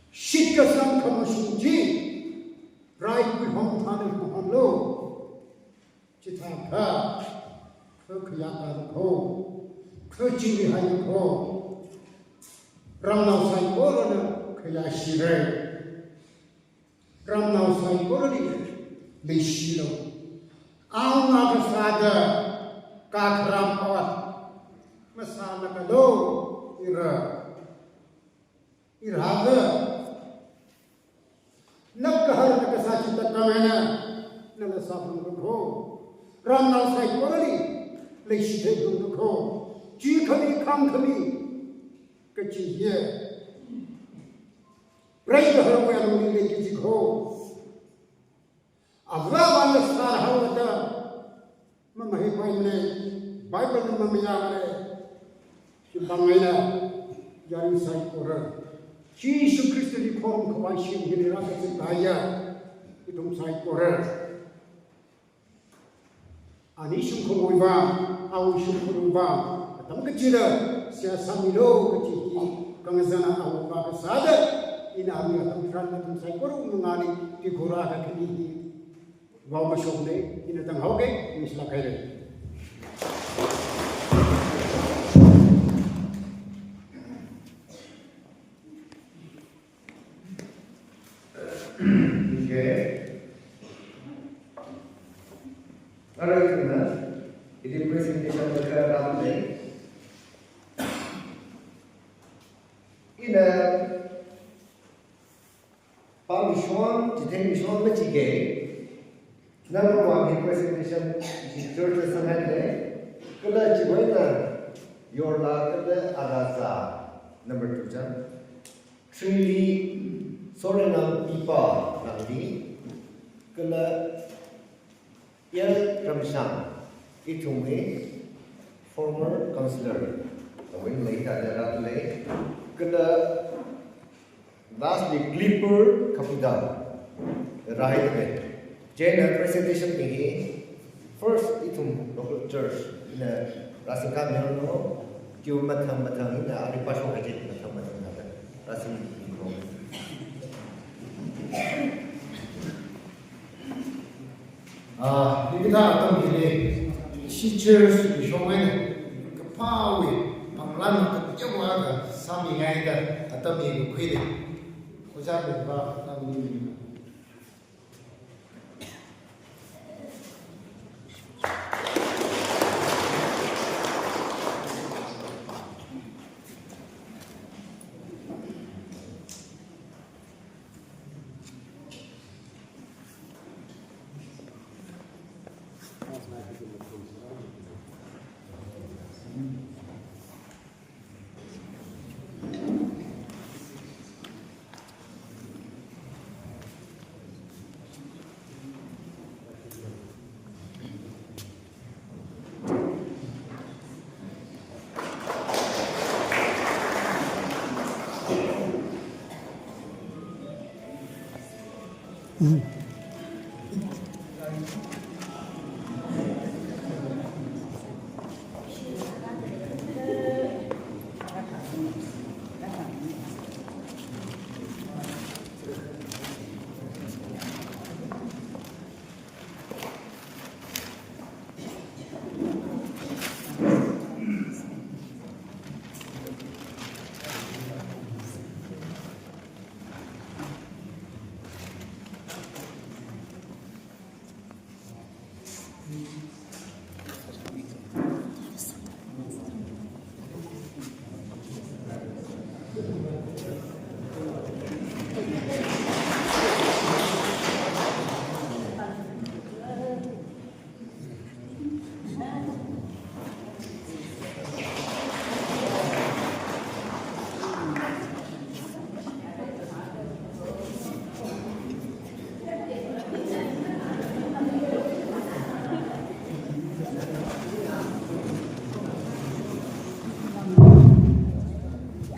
shika sang kamasung ji right with home thane home lo chitha ka khya ka ko khochi ni hai ko ramnau sai ko na khya shire ramnau sai ko ni le shilo ang na ka sada Kakram awat masala kalo iraga nakkahar nakasachi takamena nalasapun ko ramnau sai korali leishte ko ji khami kham khami kachi ye rai har ko aluni le ki ko avla wala sar hawata Mamahi paimne Bible na mamaya si bangaya yari sai kora Jesus Christ di form kawai shin ginira ka daya itum sai kora ani shum khoiwa au shum khoiwa tam ka jira sia samilo ka ji kangzana au ba ka sada ina ami tam tran tam sai kora ngani ki gora ka kini Wow masuk deh, ini tentang hau ke, ini silakan deh. Okay. Alright, ini presentation mereka dalam ini. Ini pamisuan, jadi misuan macam Number one, in presentation, in church Sunday, kala chiwaina your la kala arasa. Number two, truly sorry nam pipa nandi kala yel ramshan itumi former councillor. When later the late kala lastly clipper khapudang right. general presentation ini first itu local church ina rasing kami no kiu matang ina ari pasok aja matang ada rasing ini. kita akan pilih teachers di shownya kepawi panggilan kejauhan sami ngaida atau minggu kuili ujar berapa tahun ini.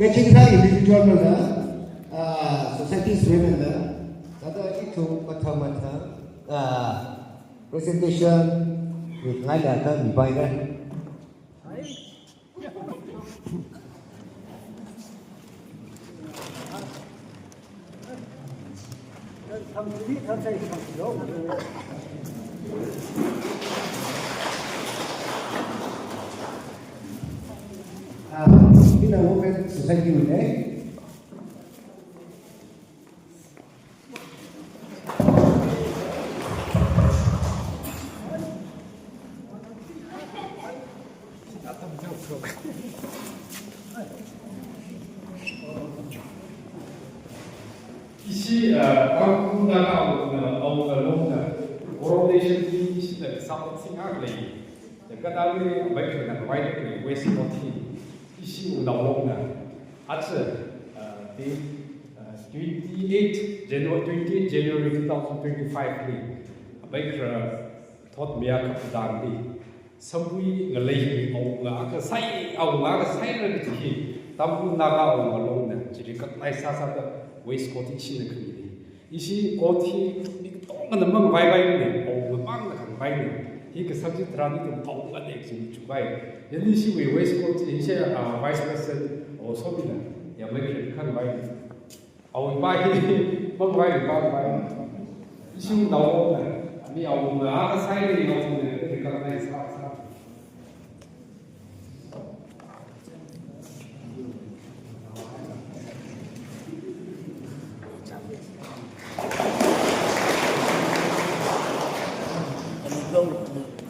Kecing saya individual mana, society women mana, ada itu macam-macam presentation ngadakan di bayan. In a women society today, 이시 강군다가 어울러나 오로데이션 이시는 상생학리 그다음에 바이크는 와이드리 웨스트포티 이시 우다오나 아츠 28 January 2025 바이크 Thotmaya khapudang Sampui ngalai aung sai le ti tampu naga aung along na jiri kat lai sa da waste coat ishi na kri ishi coat tong na mang bai ne aung mang na kan bai ne hi ka subject rani to tong na ne chi chu bai yadi shi we waste coat ishi vice president o sobina ya mai kan bai aung bai mang bai ishi na aung na ni aung na sai le aung ne kan lai sa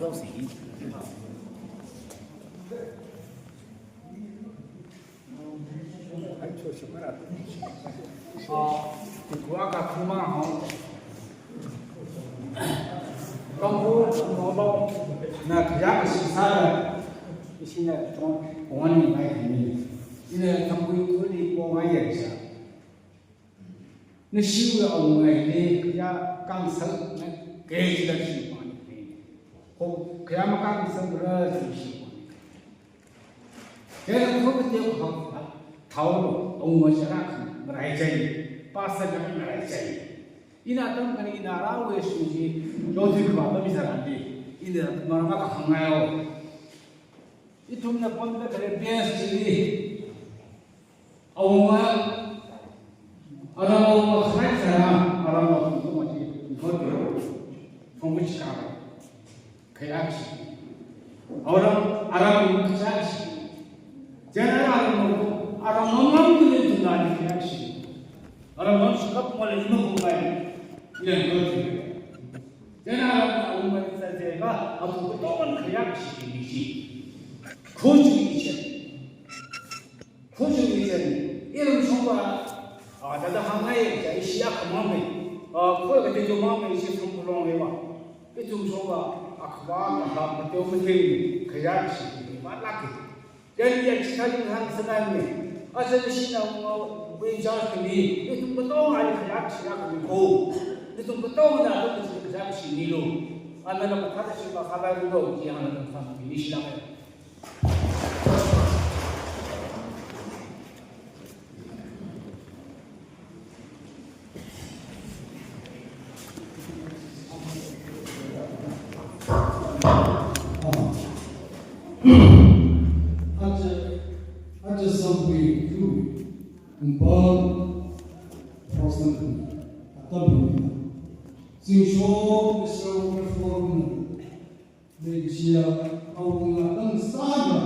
câu sĩ anh chưa xong hết rồi của các khu ma họ công bố nó bao là giá của sinh sản là cái sinh là trong công an này thì nên tham quy cứ đi qua ngay vậy sao nó siêu là ông này đi cái giá căng sẵn cái gì là siêu kaya makakisang berat sih. Kaya kalau kita tahu orang masyarakat meraih pasal kami meraih ina tam kani ina rawe suji jodi kwa ba misarandi ina marama ka hangayo itum na pon da kare bes chili awma aramo khai sara aramo tu mati hodo from which ka kayachi aramo kayachi jana aramo mamam ni tunani kayachi aramo skap mole imo bukai yang berarti, jangan umat saja atau betul kerja sendiri. Kunci ilmu semua ada hangai jadi siap kemana? Kau kata tu mana isi sempulang lewa. Itu semua akhbar betul betul kerja sendiri. Malaki. Jadi yang sekali hang sedang ni, asal sini orang bincang kini itu betul ada kerja siap kau. itu betul dah itu kerja sini lo. Anda nak kata siapa khabar dulu yang anda tentang ini siapa? Aja Sampui itu empat persen atau lebih. Singshou Mr Reform Malaysia awang saga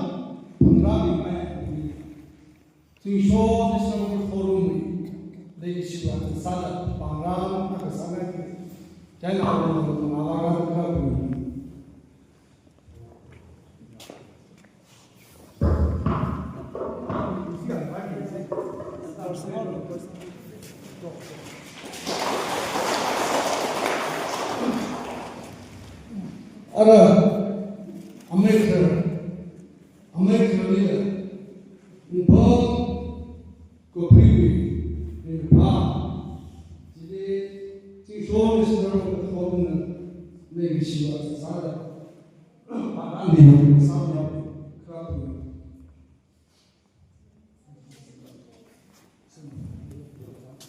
pengrabi mai. Singshou Mr Reform Malaysia saga pengrabi apa saga? Jangan awang pengrabi. Ada Amerika ni umpam kopiwi umpam jadi singshou ni sebenarnya korban negeri sana andi sama kerana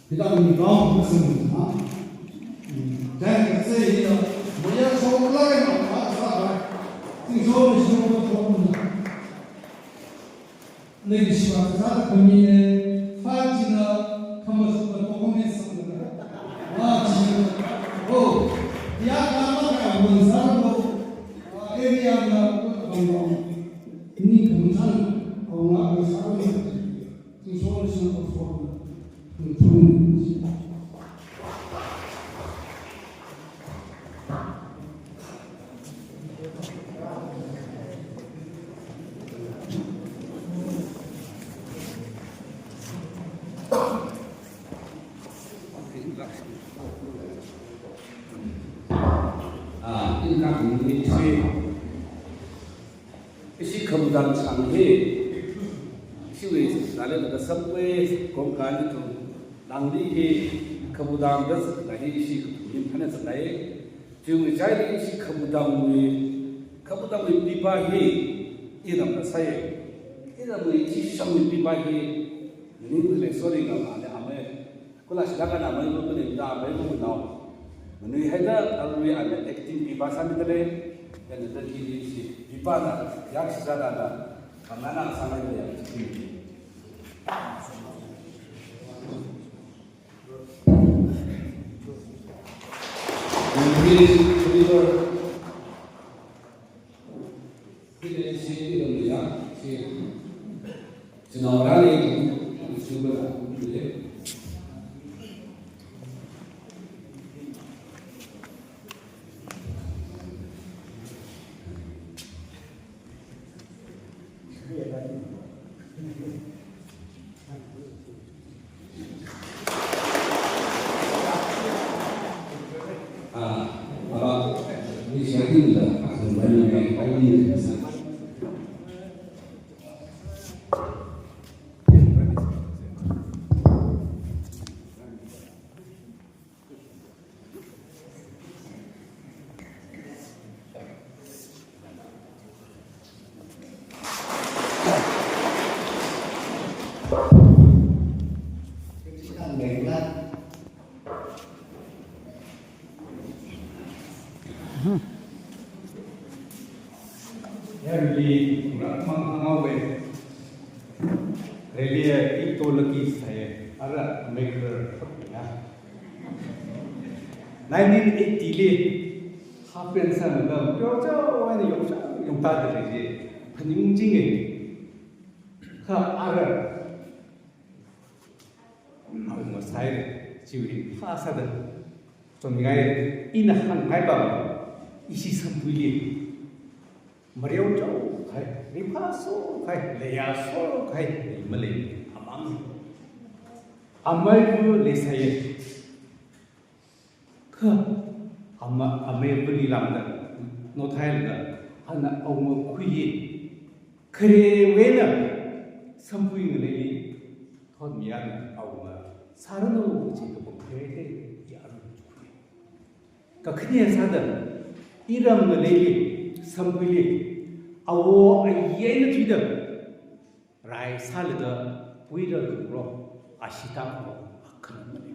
kita menggam semua dan saya boleh solat singshou ni semua korban negeri sana kami fajina kami semua komen semua oh dia nama kami sana area na ini kemudian orang sana singshou ni semua korban isi khapudang sanghe siwe sale da Sampui kongkan itu langdi he khapudang das lahi isi kutin phane sanai jung jai isi khapudang pipa he idam sai idam isi sam pipa he ni le sorry ga ane ame kula silakan ame lo ne da ame lo na menu haida alwi ane acting pipa samitale dan tadi isi pipa na yang secara na kamana sangai ya Yarngai kurang mengawai. Relia itu lagi saya ada maker ya. 1980 happen sana dah jauh ini yang tak ada lagi peningting ini. Ada apa saya cium pasal Yarngai ini hangai bang isi Sampui Mario jauh kai ripaso kai leaso kai Malay amam amai tu lesai ke amai beli lamda notai lamda anak orang kuih kere wena Sampui ngelai Thotmaya orang sarano cik kere yaru kuih kaknya sada iram ngelai Sampui awo ayena tidak rai salda puira duro asita ko akan mani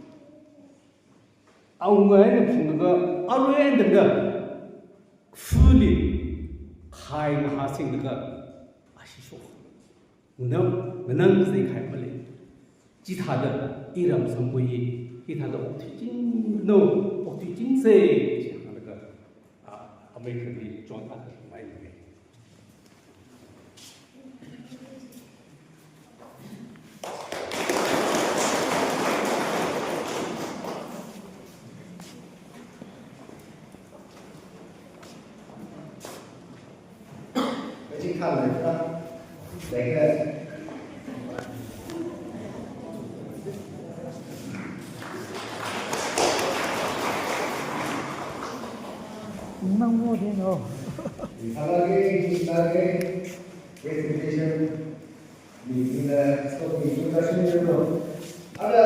awngai phunga alwen daga fully khai na hasing daga asisho menang sei khai male jithada iram Sampui jithada optikin no optikin sei daga american di jonta mai看了是吧？哪个？能摸见哦。Lagi presentation di presentation itu ada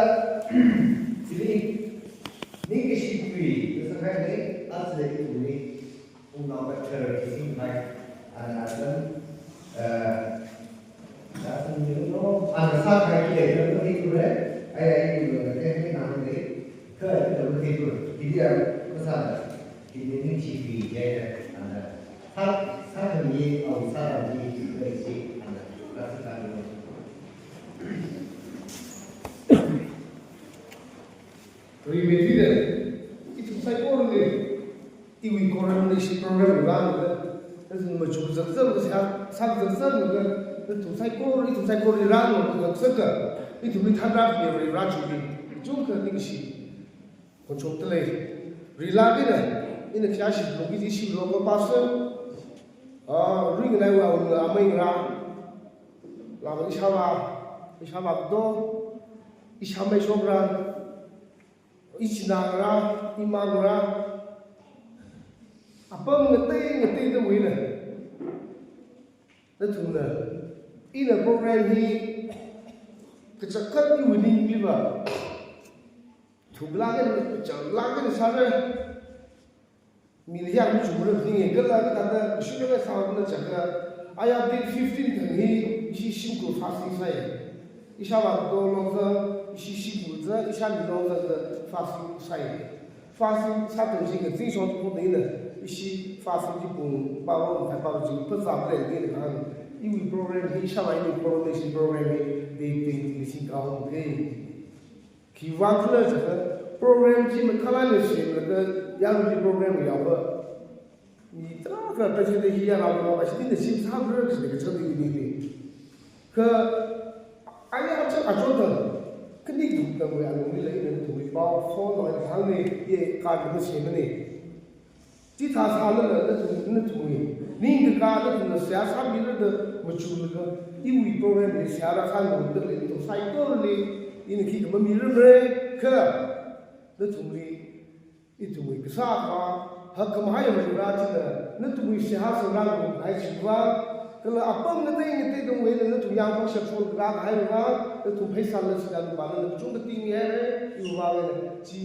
ini kesipi sekarang ini asal itu ini undang kerja baik ada ada sahaja yang itu ayah itu ini namanya kerja itu dia besar ini kesipi ya 사람이 사람이 그렇지 않아. 그래서 Remedial itu saya orang ni iwi coordination program juga itu macam zat-zat zat-zat juga itu saya koordinasi orang juga segala itu bertandang dia beraju juga ni sih kontrol terleh relagina ini kiasi logi sih logo pasal ring lai wa amai ra la isama do isama sobra isnara imagura apa ngeti tu wina datuna ina program hi kecakat ni winning liba thublagen chalagin sare miliar jumlah ni kalau kita sudah sahaja jaga ayat 15 ni isi simple fasting saya isyarat dolong isi simple je isyarat dolong fasting saya fasting satu jenis jenis pun ni isi fasting di pun baru jenis pesawat ni kan ini program ni isyarat ini coordination program ni di sini kau ni kiwan tu je program ni kalau ni sih yang di program ni apa? Ni tak ada presiden yang apa presiden ni sih sahaja presiden kerja ni. Ke ayah macam acuan tu, kini tu kita boleh alami lagi dengan tu bawa phone dan hal ni ye kad macam ni. Jika sahaja tu ni dekat tu siasat bila tu macam tu, ini program ni siasat sahaja tu cycle ni ini kita memilih mereka tu itu kesapa hak kemahai berarti nanti usaha seorang hai jiwa kalau apa ngerti dong itu yang pun seksual gerak hai orang itu pesan sedang balan itu tinggi hai itu balan ji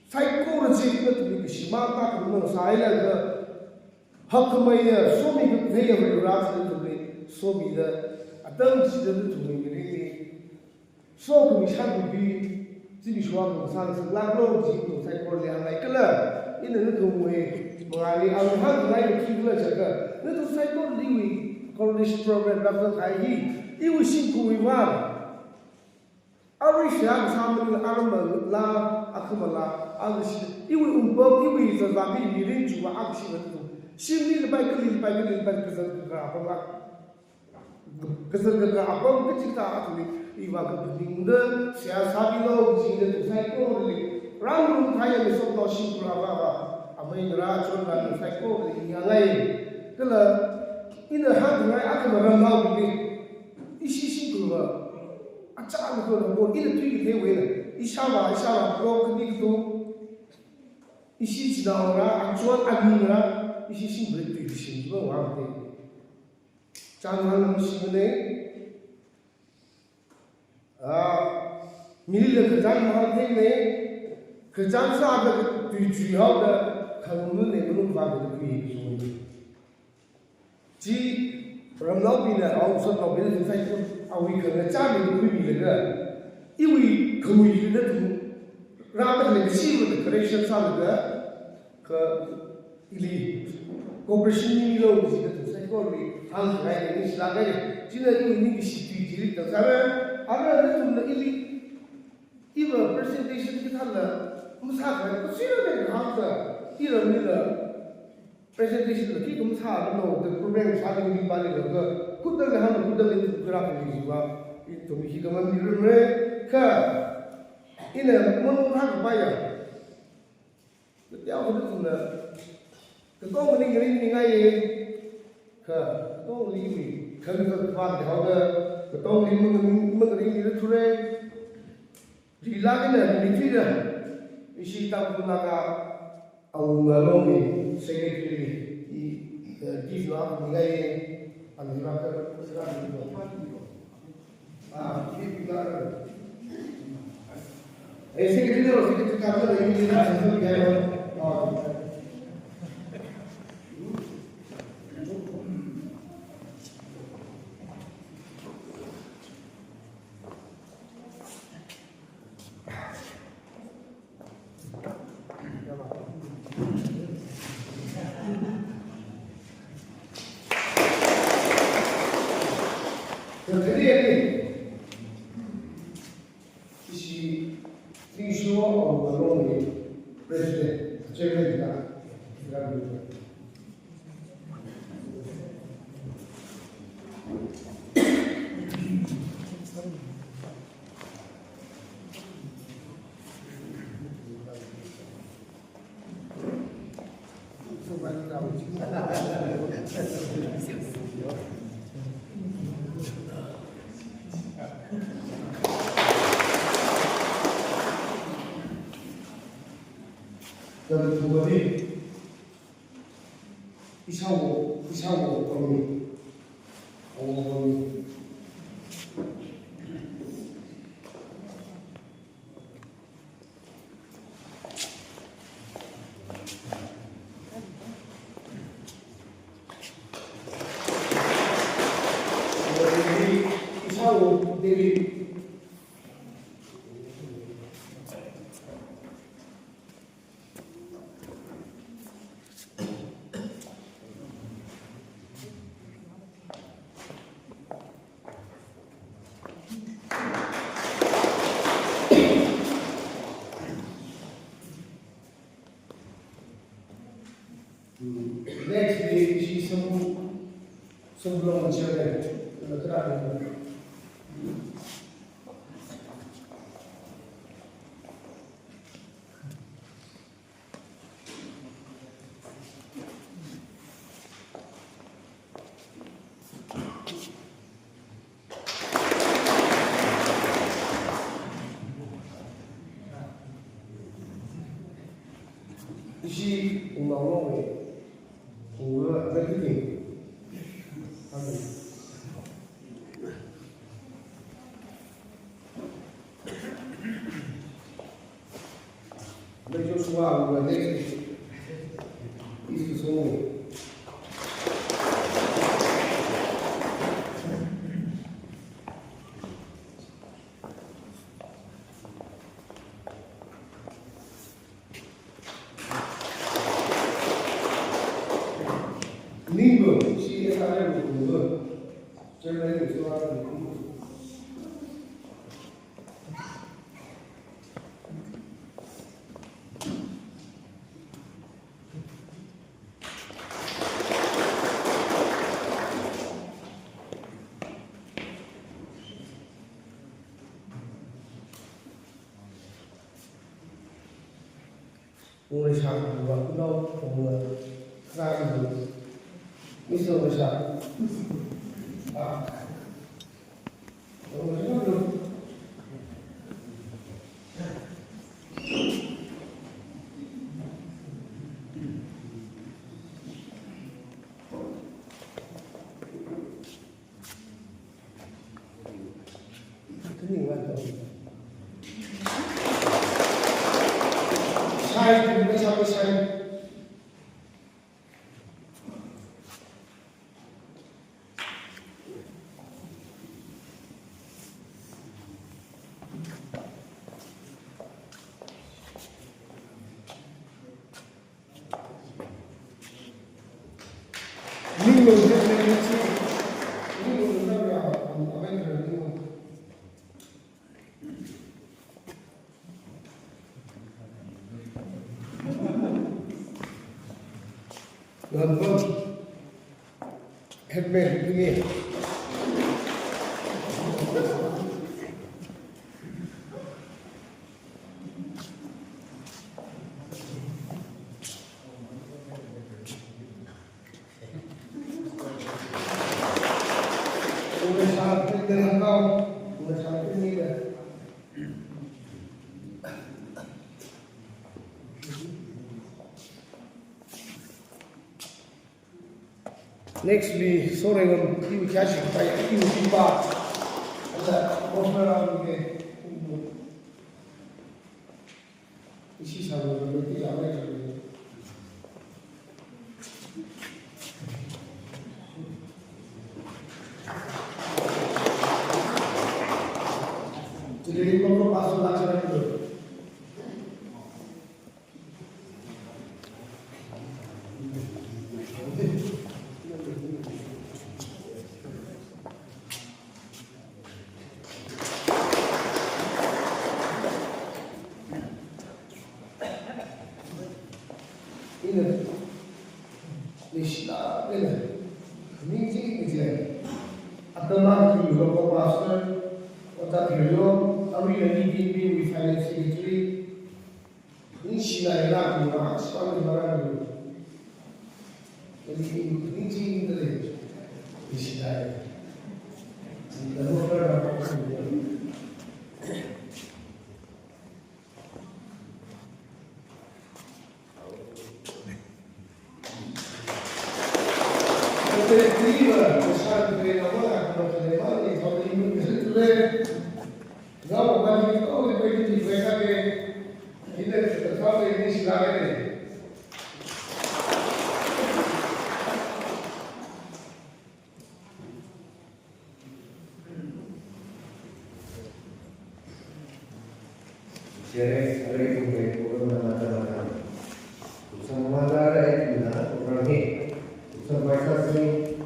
psychology itu kesimata kemudian saya ke hak kemahai suami ke dia berarti itu suami dah ada sudah itu ini so kemisal lebih jadi suami misalnya sebelah lo jitu saya perlu yang lain kelah ini tu mui mengalih alhamdulillah kita jaga 那都是在做因为 coronation program 那个开议，因为辛苦为嘛，阿瑞是阿个他们阿们拉阿克们拉阿个是，因为因为这咱们里人住阿个是那种，心里的拜个灵拜个是个阿婆啦。Kesel apa kecil tak tu ni, iwa kepenting de, siapa bilo jingga tu saya ko ni, ram kaya besok tu sih apa, apa yang racun dan saya ko ni Yarngai, kalau ini hal yang aku meramau ni, isi sih tu, acak aku nak buat ini tu ini hewan, isyawa kalau kini tu, isi sedang orang, acuan angin orang, isi sih berarti isi tu orang tu. Jangan mesti milik kerjaan mahal ni kerjaan sahaja tujuh ada kamu ni belum faham lagi semua. Ji ramlau bina, awak sudah bina saya pun awak kerja cari lebih milik ke, iwi kamu ini tu ramai lagi sih correction sahaja ke ini cooperation ni lo mesti saya kau ni. Hang lain ini selaganya. Cina ini situ jadi tersabar. Ada tu ini, iba presentation kita lah. Musafir, kecil ni hangsa. Ira ni lah presentation lagi tu musafir no. The program sahaja ni balik lagi. Kuda le hang kuda le gerak ni juga. Itu mesti kamu miru mereka. Ini mana hang bayar. Setiap hari tu lah. Ketua mending ngai. Ketua ini kalau tuan dia ada ketua ini mengeri ini tu le, dilaga ni dia, isi tahu naga awal ni secretary di luar ni anjuran kerana itu. Ini juga. Secretary orang secretary kerana ini dia sesuatu yang jadi ini isi visual orang ni presiden chairman kita. Dan kemudian isawo kami awal isawo dari next day she sebelum menceritakan terakhir. Isi undang-undang ni. Ủa, đây cái gì? Đây cho xóa và đây cái số nível 그 저는 좋아하는 오늘 샤프가 끝나고 보면 사람이 있어도 샤 오늘 생각도 틀린 것 같다. 샤이 그리고 자꾸 샤이 한번 햇볕 등에 오늘 잘 팬들한가 오늘 잘 팬입니다. Nextly, sorengan iu kiasi kaya iu timba. Ada opera ke isi sama berarti apa yang jadi kalau masuk laksana itu Nisla ini, mungkin itu atau nanti kalau master atau kerja, kami lagi di finance secretary, ini sila yang nak sekarang barang dulu. Jadi ini itu deh, ini sila. Lalu apa? Direttiva, pensare che lavora con le mani, con le imprese, no, ma di cose poi di quella che per fare iniziare. Jadi, hari ini kita mengatakan, semua ada itu na, orang ini, semua kasih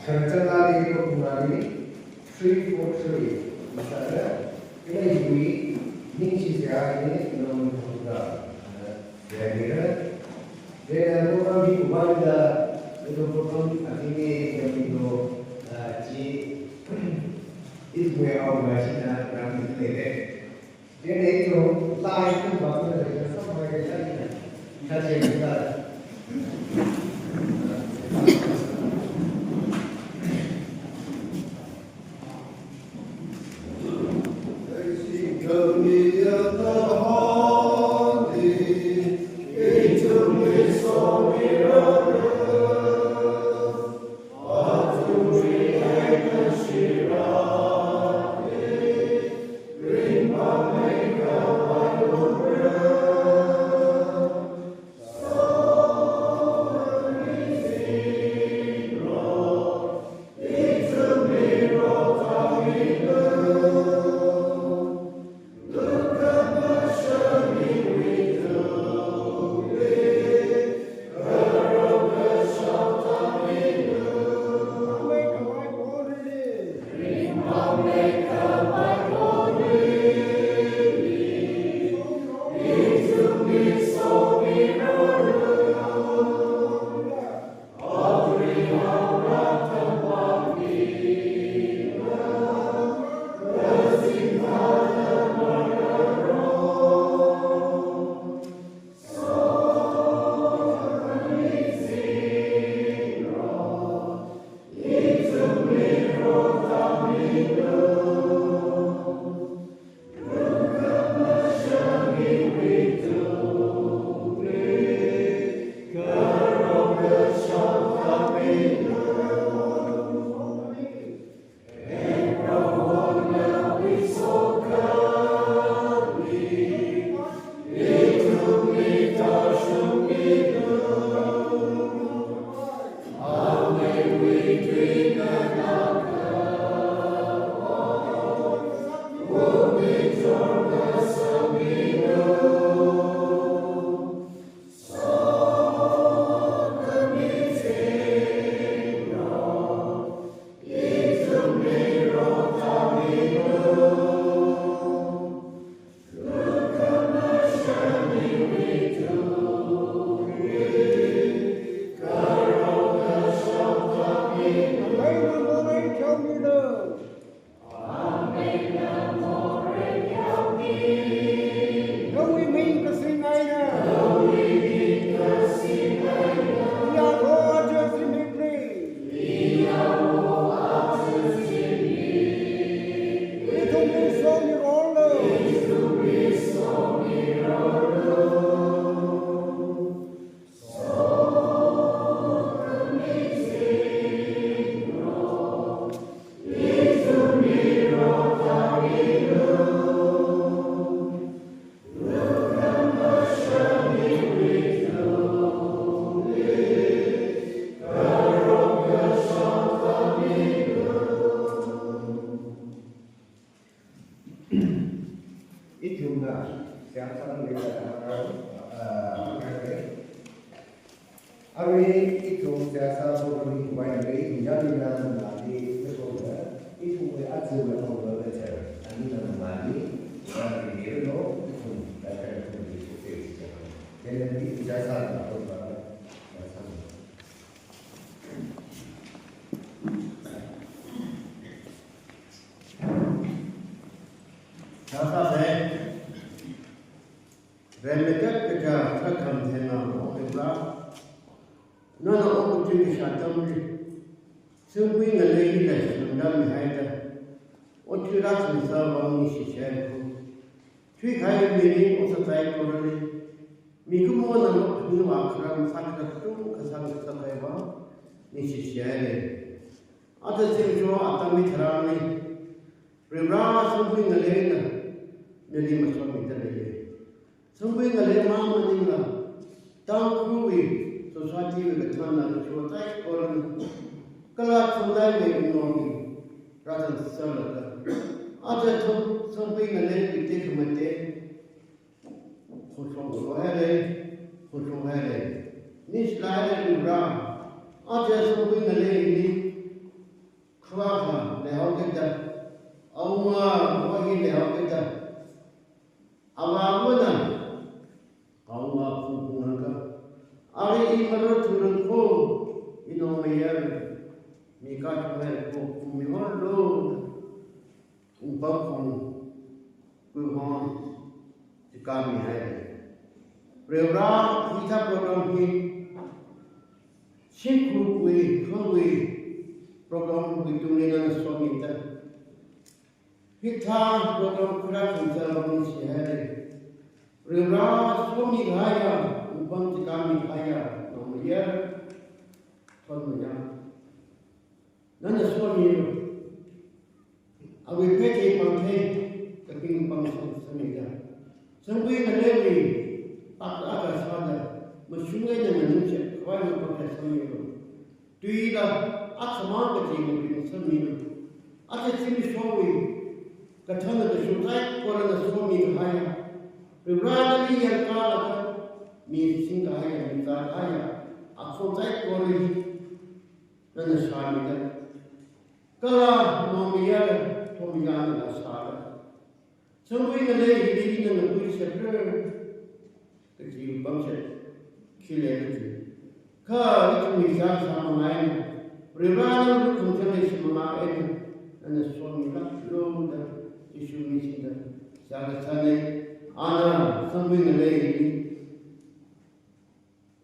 kerja lagi kembali, 343, misalnya, ini ibu ini sisa ini belum sudah, jadi, dia orang di Uganda itu pun akhirnya yang itu itu yang orang Cina orang itu jadi itu lain pun bagus dari semua kerja kita. Oh Remeket kerja terkam dengan orang nona orang tu kisah tamu Sampui ngalai lah sendal haida orang ras misal orang ni sihir Cui kaya mini osatai korani Miku mo na ni wakram sakra tu kasang sakai ba ni sihir Ada singjo atami tharani Rimra sampui ngalai na Nadi masuk kita lagi Sampui ngalai mama ni lah Tang kui society with the Tana Chotai or Kalak Sunday may be normal rather than Salad. Other something a lady take him a day. Who's from the Hare, who's from Hare. Nish Lad and Ram. Other something a lady. Kraka, the Hogeta. Awa, Wagi, the Hogeta. Awa Muna. Awa Pupunaka. Ari imaro turun ko inomayer mikat mer ko kumihon lo umpakon kuhon tikami hai rewra hita program hi sikhu kui program hi tunengan swami ta hita program kura kunsa bani sihare rewra swami gaya Upang kami kaya nomor Thotmaya. Nana suami awi pete panghe kaping pangsang samida. Sampui nalewi aga sada masungai na manunse kwai mo panghe samida. Tuila aksamang kati mo ping samida. Ate simi suami katana da shutai kora na suami kaya. Rana li yang kala mi singa haya mi ta haya akhontai kori nana shamida kala nomiya tomiya na sara sampui ngale hidi na kui sepre kiti bamse khile kiti ka itu mi sa sama mai ribana lu kumjane simama en nana swami la lo da isu mi sinda sa sane ana sampui ngale hidi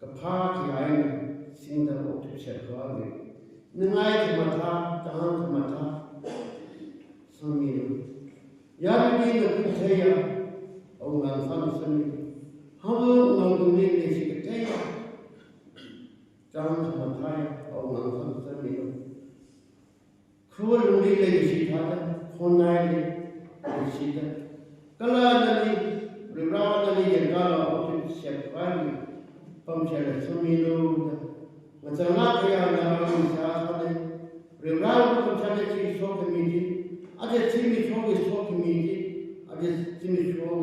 Kapha kiai sinda otu serkali nengai kemata tahan kemata samir yang ini nak saya orang sama samir hamu orang dunia ni sikitnya tahan kemata orang sama samir krual dunia lagi sikitnya konai lagi sikitnya kalau nali beberapa nali yang kalau otu serkali Pamshara Sumino, Mazalaka, Navajo, Reval, Pamshara Chi Show Committee, other Timmy Show is Show Committee, other Timmy Show,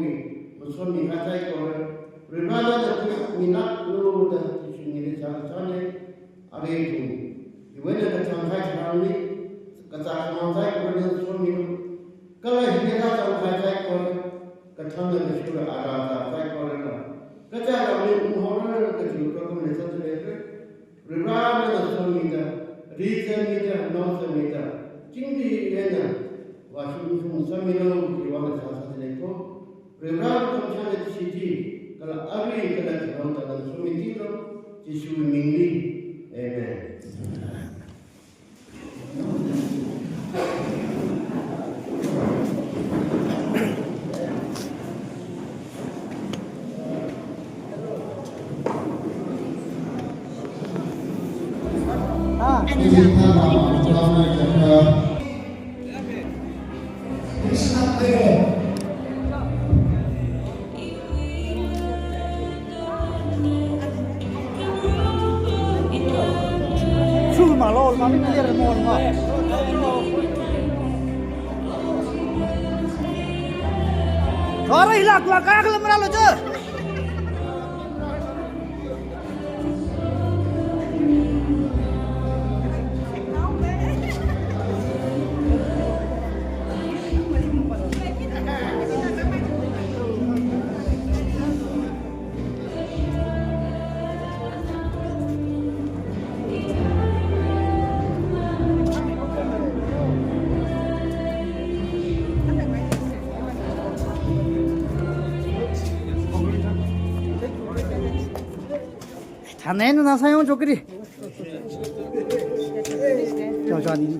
Musumi Hatai or Revada, we not know that teaching in the Salatane, Aretu. You went at the Tankai family, Kazak, or Sumino, Kala Hidata, Hatai or Katana, the Shura Arata, Taikor. Kata kami umur kecil program lesson level, reward dan semida, reason mida, non semida, tinggi ena, wasum semino diwakil sahaja leko, reward kamchan itu siji, kalau abri kalau orang dalam semidiro, jisu mingli, amen. Orang hilang keluar kaya kalau merah je. 자네 누나 사용 조그리. 여전히.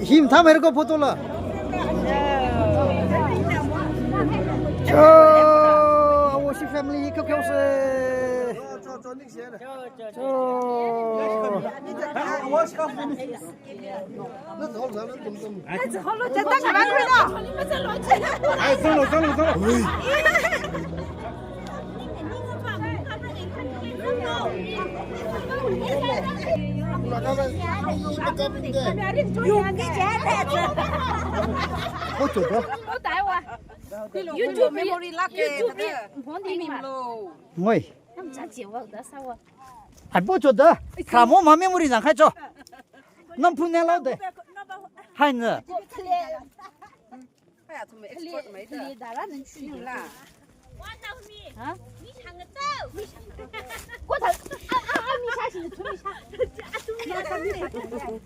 힘 다 메르고 포토라. 저 오시 패밀리 켜켜세. 저. YouTube memory lắc YouTube muốn đi mìm lô. Ngồi. Em chả chịu vợ đã sao ạ? 안 보여줬다. 가모 맘에 물이 나가죠. 넌 분해라도. 하이는. 클리에 나라는 취유라. hả?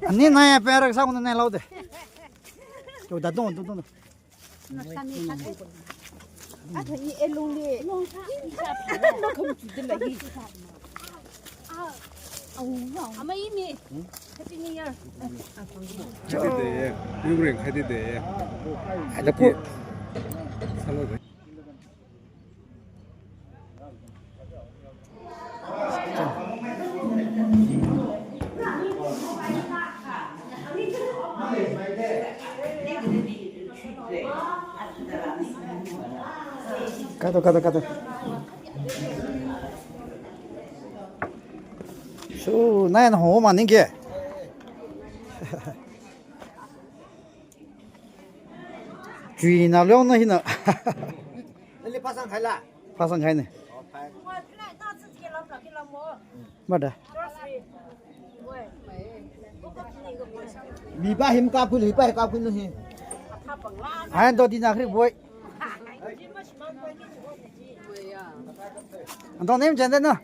아니 나야 빼라 사고는 내 라우데. 저다 돈. À thôi đi em luôn đi. Nó không chịu tin là gì. mấy mi. Happy New Year. 카드대 미국행 카드대 알고 살로 가도. 수 나는 호마 닌게. 주인아 려는 히나. Ini pasang khai la. 파산 가이네. 맞다. Lipa him ka pun lipa ka pun ni. 아니 너 디나 그래 뭐. 너 내면 된다.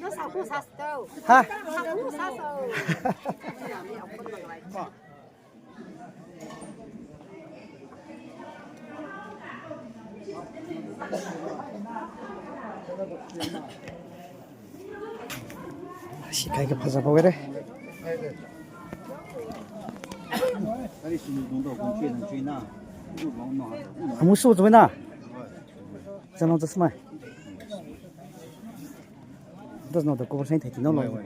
Nó sao không sao đâu. 하. Sao không sao đâu. 시카이가 파자 보게래. 아무 수 없잖아. 저는 저 스마일. Does not the conversation take no long.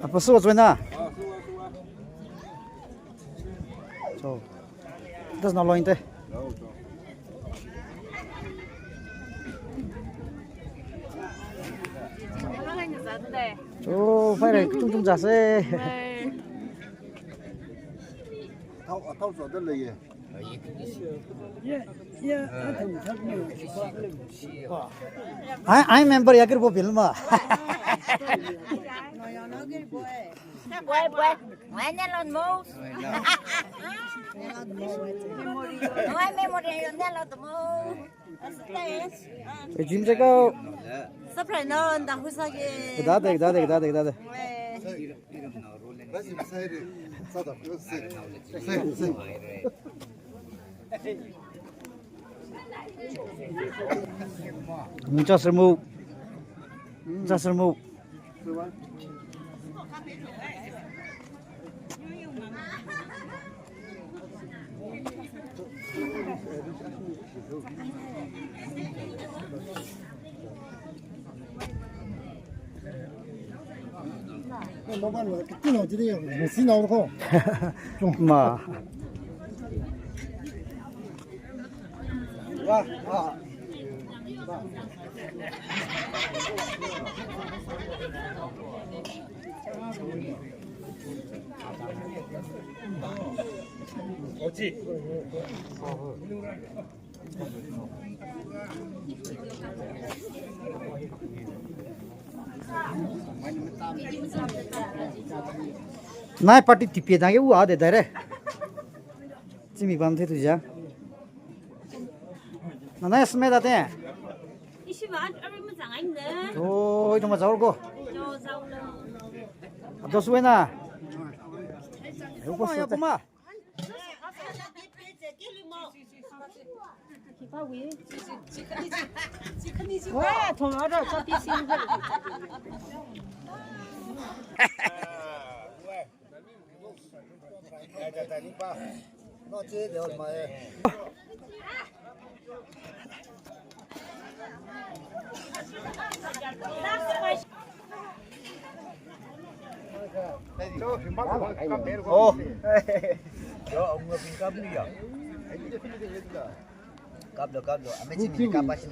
Apa su rồi na? So. Does not long te. Cho phải là chung giả xe. Thâu sổ đất lì. I remember ya kirbo film ma. Quay. Ngoài nên là mô. Ngoài memory nên là mô. Cái gym sẽ có. Sắp lại nó đang hút sao kì. Đó. Just remove. Nó ban rồi cái nào chứ đi, một xí nào không? Mà. 어찌? Nai party tipi dang u ade dare. Chimi bam the tuja. Nai sme da te. 이시 완 어리면 장아있네. 오, 정말 자올 거. 저 자올라. 너 수에나. 요거 야 꼬마. 와, 더 알아. 저 비싼 거. nó chế được mà Ồ, cho ông pin cắm đi à? Cắm được, mấy chị mình cắm ba xin